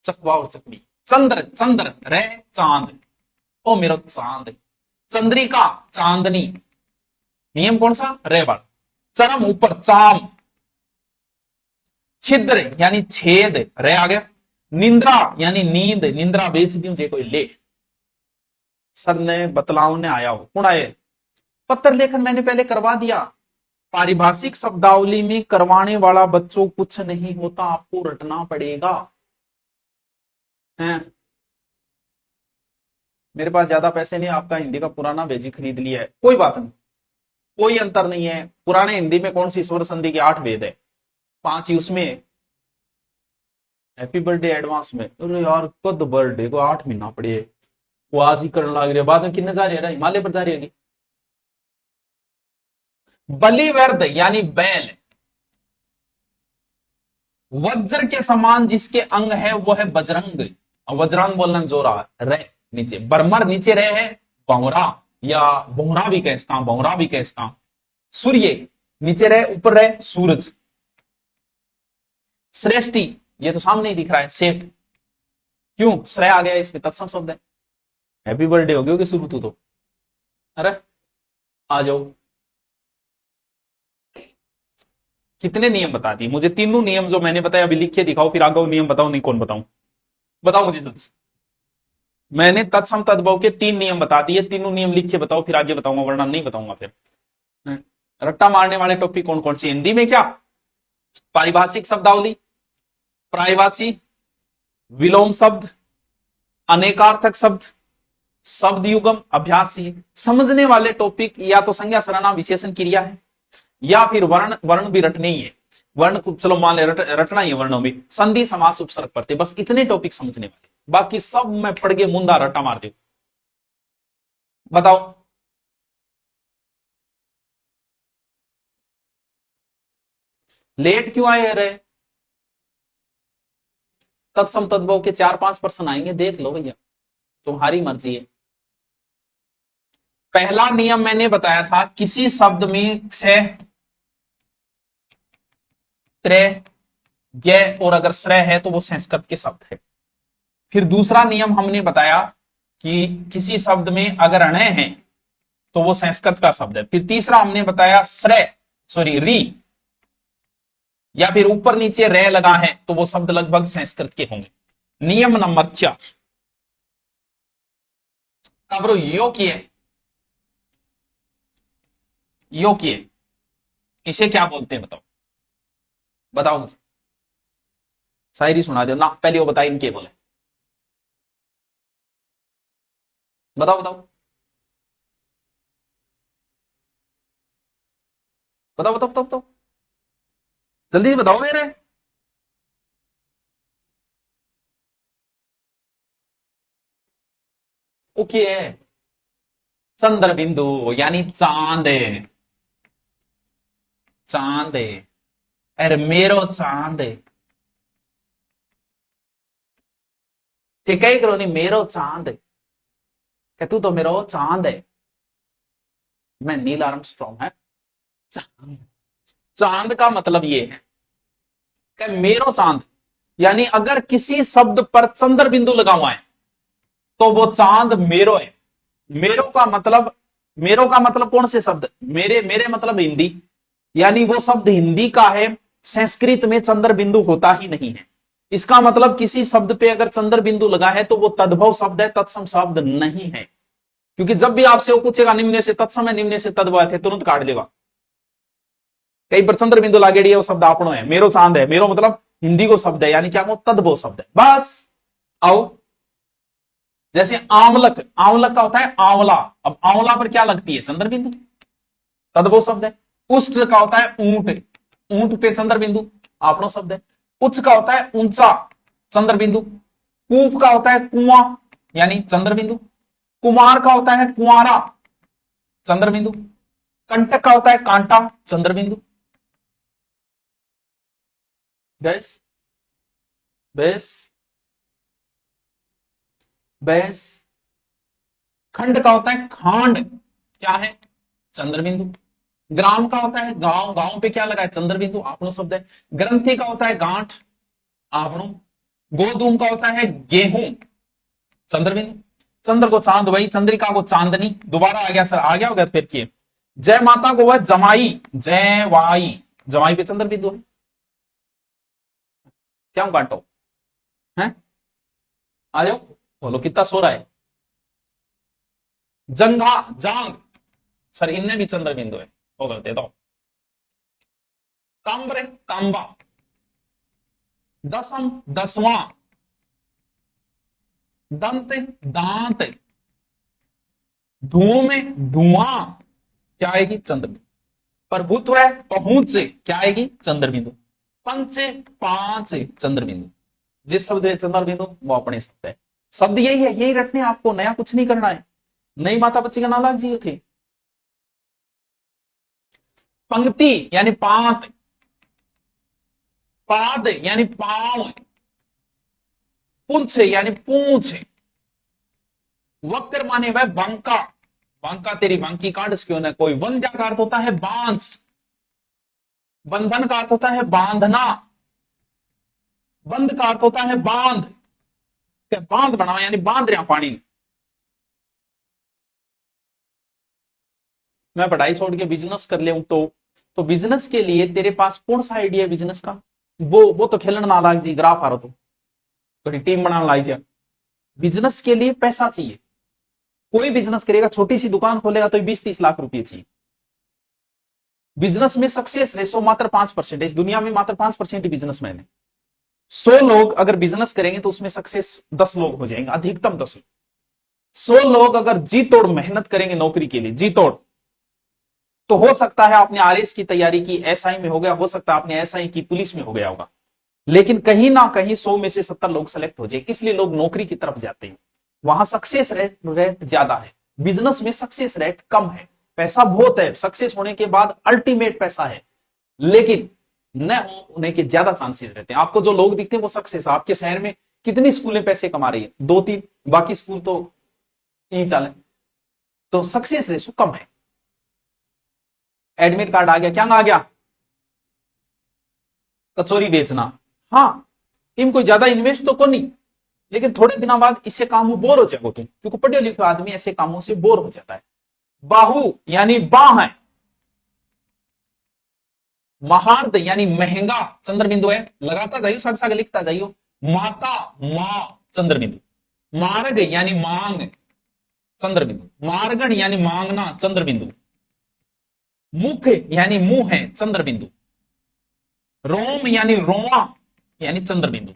S1: चकवा और चकवी। चंद्र, चंद्र रे चांद, ओ मेरा चांद। चंद्रिका, चांदनी, नियम कौन सा? रे बाल। चरम, ऊपर, चाम। छिद्र यानी छेद, रे आ गया। निंद्रा यानी नींद, निंद्रा बेच दी जे कोई ले। सर ने बतलाव ने आया हो, कौन आए? पत्र लेखन मैंने पहले करवा दिया। पारिभाषिक शब्दावली में करवाने वाला बच्चों कुछ नहीं होता, आपको रटना पड़ेगा। हैं? मेरे पास ज्यादा पैसे नहीं, आपका हिंदी का पुराना भेजी खरीद लिया है, कोई बात नहीं, कोई अंतर नहीं है। पुराने हिंदी में कौन सी स्वर संधि के 8 भेद है, 5 ही उसमें। हैप्पी बर्थडे एडवांस में, अरे यार कद बर्थडे को 8 महीना पड़े, वो आज ही करने लग रही है, बाद में कितने जा रही है? हिमालय पर जा रही है। बलिवर्द यानी बैल। वज्र के समान जिसके अंग है वो है बजरंग। वज्रांग बोलना जोर आ रे नीचे, बरमर नीचे रहे है, बहुरा या बोहरा भी कह सकता, बहुरा भी कह सकता। सूर्य नीचे रहे, ऊपर रहे सूरज। श्रेष्ठी, ये तो सामने ही दिख रहा है, सेठ। क्यों? श्रेय आ गया इसमें, तत्सम शब्द है। हैप्पी बर्थडे हो गया शुरू तो अरे आ जाओ। कितने नियम बता दिए मुझे? तीनों नियम जो मैंने बताया अभी लिख के दिखाओ, फिर आगे नियम बताओ, नहीं कौन बताऊं? बताओ मुझे जल्दी। मैंने तत्सम तद्भव के 3 नियम बता दिए, तीनों नियम लिख के बताओ, फिर आगे बताऊंगा, वरना नहीं बताऊंगा फिर। रट्टा मारने वाले टॉपिक कौन कौन सी हिंदी में? क्या पारिभाषिक शब्दावली, प्रायवाची, विलोम शब्द, अनेकार्थक शब्द, शब्द युगम, अभ्यासी। समझने वाले टॉपिक या तो संज्ञा सर्वनाम विशेषण क्रिया है, या फिर वर्ण, वर्ण भी रटने ही है। वर्ण को चलो मान ले रटना ही है, वर्णों भी, संधि समास उपसर्ग प्रत्यय, बस इतने टॉपिक समझने वाले, बाकी सब मैं पढ़ के मुंदा रट्टा मार दू। बताओ लेट क्यों आए रहे? तत्सम तद्भव के 4-5 प्रश्न आएंगे, देख लो भैया, तुम्हारी मर्जी है। पहला नियम मैंने बताया था, किसी शब्द में क्षय, त्रय, ज्ञ और अगर श्रय है तो वो संस्कृत के शब्द है। फिर दूसरा नियम हमने बताया कि किसी शब्द में अगर अणय है तो वो संस्कृत का शब्द है। फिर तीसरा हमने बताया श्रय, सॉरी री, या फिर ऊपर नीचे रे लगा है तो वो शब्द लगभग संस्कृत के होंगे। नियम नंबर 4, अब यो किए, यो किए, इसे क्या बोलते हैं बताओ? बताओ मुझे, शायरी सुना दो ना, पहले वो बताइए इनके बोले, बताओ बताओ बताओ बताओ बताओ बताओ, जल्दी बताओ मेरे। ओके, चंद्र बिंदु यानी चांद है, चांद है, अरे मेरो चांद है, ठीक है करो नहीं, मेरो चांद है, तू तो मेरो चांद है, मैं नील आर्मस्ट्रॉन्ग है। चांद, चांद का मतलब ये है कि मेरो चांद, यानी अगर किसी शब्द पर चंद्र बिंदु लगा हुआ है तो वो चांद मेरो है। मेरो का मतलब, मेरो का मतलब कौन से शब्द? मेरे, मेरे मतलब हिंदी, यानी वो शब्द हिंदी का है, संस्कृत में चंद्र बिंदु होता ही नहीं है। इसका मतलब किसी शब्द पे अगर चंद्र बिंदु लगा है तो वो तद्भव शब्द है, तत्सम शब्द नहीं है। क्योंकि जब भी आपसे वो पूछेगा निम्न से तत्सम है, निम्न से तद्भव है, तुरंत काट देगा। कई पर चंद्र बिंदु लागेड़ी है, वो शब्द आपनो है। मेरो चांद है, मेरो मतलब हिंदी को शब्द है, यानी क्या वो तद्भव शब्द है। बस आओ जैसे आंवलक, आंवलक का होता है आंवला, अब आंवला पर क्या लगती है? चंद्र बिंदु, तद्भव शब्द है। उष्ट्र का होता है ऊंट, ऊंट पे चंद्र बिंदु, आपनो शब्द है। उच्च का होता है ऊंचा, चंद्र बिंदु। कूप का होता है कुआं, यानी चंद्र बिंदु। कुमार का होता है कुआरा, चंद्र बिंदु। कंटक का होता है कांटा, चंद्र बिंदु। Gas base base. खंड का होता है खांड, क्या है? चंद्र बिंदु। ग्राम का होता है गांव, गांव पे क्या लगा है? चंद्र बिंदु, आपनो शब्द है। ग्रंथि का होता है गांठ, आपनो। गोधूम का होता है गेहूं, चंद्र बिंदु। चंद्र को चांद वही, चंद्रिका को चांदनी। दोबारा आ गया सर, आ गया होगा फिर किए। जय माता को वह जमाई, जय वाई, जमाई पे चंद्र बिंदु है। क्या बांटो है? आ जाओ, बोलो कितना सो रहा है? जंघा, जांग, सर इनमें भी चंद्र बिंदु है, वो करते तो। ताम्र, तांबा। दसम, दसवां। दंत, दांत। धुओं में धुआं, क्या आएगी? चंद्र बिंदु। प्रभुत्व है पहुंच, क्या आएगी? चंद्र बिंदु। पंच, पांच, चंद्र बिंदु। जिस शब्द है चंद्र बिंदु वो अपने शब्द है। शब्द यही है, यही रटने, आपको नया कुछ नहीं करना है। नई माता बच्ची का नालाग जी थे। पंक्ति यानी पांत, पाद यानी पांव, पुंछ यानी पूंछ। वक्र माने वह बंका, बंका तेरी बंकी काट क्यों न कोई। वंध्या का अर्थ होता है बांझ, बंधन का अर्थ होता है बांधना, बंद का अर्थ होता है बांध, क्या बांध बनाओ यानी बांध रहा पानी। मैं पढ़ाई छोड़ के बिजनेस कर ले तो बिजनेस के लिए तेरे पास कौन सा आइडिया है बिजनेस का? वो तो खेलन ना लाग जी, ग्राफ आ रहा तो थोड़ी टीम बनाना लाई जा। बिजनेस के लिए पैसा चाहिए। कोई बिजनेस करेगा, छोटी सी दुकान खोलेगा तो 20-30 लाख रुपए चाहिए। बिजनेस में सक्सेस रेशो मात्र 5% है। इस दुनिया में मात्र 5% ही बिजनेसमैन है। 100 लोग अगर बिजनेस करेंगे तो उसमें सक्सेस 10 लोग हो जाएंगे, अधिकतम 10 लोग। 100 लोग अगर जी तोड़ मेहनत करेंगे नौकरी के लिए, जी तोड़, तो हो सकता है आपने आरएस की तैयारी की, एसआई में हो गया, हो सकता है आपने एसआई की पुलिस में हो गया होगा, लेकिन कहीं ना कहीं 100 में से 70 लोग सेलेक्ट हो जाए, इसलिए लोग नौकरी की तरफ जाते हैं। वहां सक्सेस रेट ज्यादा है, बिजनेस में सक्सेस रेट कम है। पैसा बहुत है, सक्सेस होने के बाद अल्टीमेट पैसा है, लेकिन न होने के ज्यादा चांसेस रहते हैं। आपको जो लोग दिखते हैं वो सक्सेस, आपके शहर में कितनी स्कूलें पैसे कमा रही है? 2-3, बाकी स्कूल तो यही चाले। तो सक्सेस रेशो कम है। एडमिट कार्ड आ गया, क्या आ गया? कचौरी बेचना। हाँ, इन कोई ज्यादा इन्वेस्ट तो नहीं, लेकिन थोड़े दिनों बाद इससे काम बोर हो जाएगा तुम, क्योंकि पढ़े लिखे आदमी ऐसे कामों से बोर हो जाता है। बाहु यानी बाह है। महार्द यानी महंगा, चंद्र बिंदु है, लगाता जाइयो, साग साग लिखता जाइयो। माता, मां, चंद्र बिंदु। मार्ग यानी मांग, चंद्र बिंदु। मार्गण यानी मांगना, चंद्र बिंदु। मुख यानी मुंह है, चंद्र बिंदु। रोम यानी रोआ यानी चंद्र बिंदु।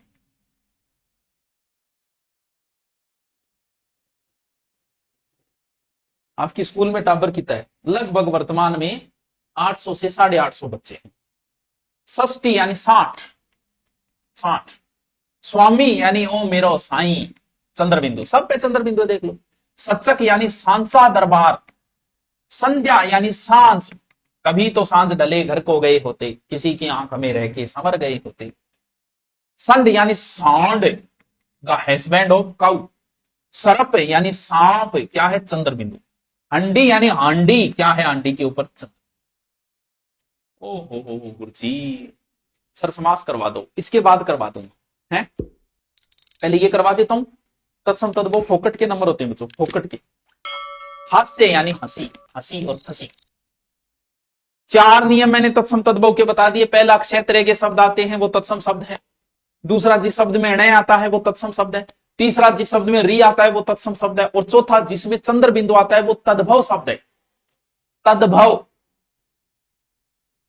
S1: आपकी स्कूल में टाबर कितना है? लगभग वर्तमान में 800 से 850 बच्चे हैं। षष्ठी यानी 60, 60। स्वामी यानी ओ मेरो साईं, चंद्र बिंदु। सब पे चंद्र बिंदु देख लो। सचक यानी सांसा दरबार। संध्या यानी सांझ, कभी तो सांझ डले घर को गए होते, किसी की आंख में रह के संवर गए होते। संड यानी सांड, द हस्बैंड ऑफ काउ। सर्प यानी सांप, क्या है? चंद्र बिंदु। अंडी यानी आंडी, क्या है? आंडी के ऊपर चंद्र। ओ हो गुरुजी, सर समास करवा दो, इसके बाद करवा दूंगा, है पहले ये करवा देता हूं। तत्सम तद्भव फोकट के नंबर होते हैं बच्चों, फोकट के। हास्य यानी हंसी, हंसी और फंसी। 4 नियम मैंने तत्सम तद्भव के बता दिए। पहला, क्षेत्र के शब्द आते हैं वो तत्सम शब्द है। दूसरा, जिस शब्द में णय आता है वो तत्सम शब्द है। तीसरा, जिस शब्द में री आता है वो तत्सम शब्द है। और चौथा, जिसमें चंद्र बिंदु आता है वो तद्भव शब्द है। तद्भव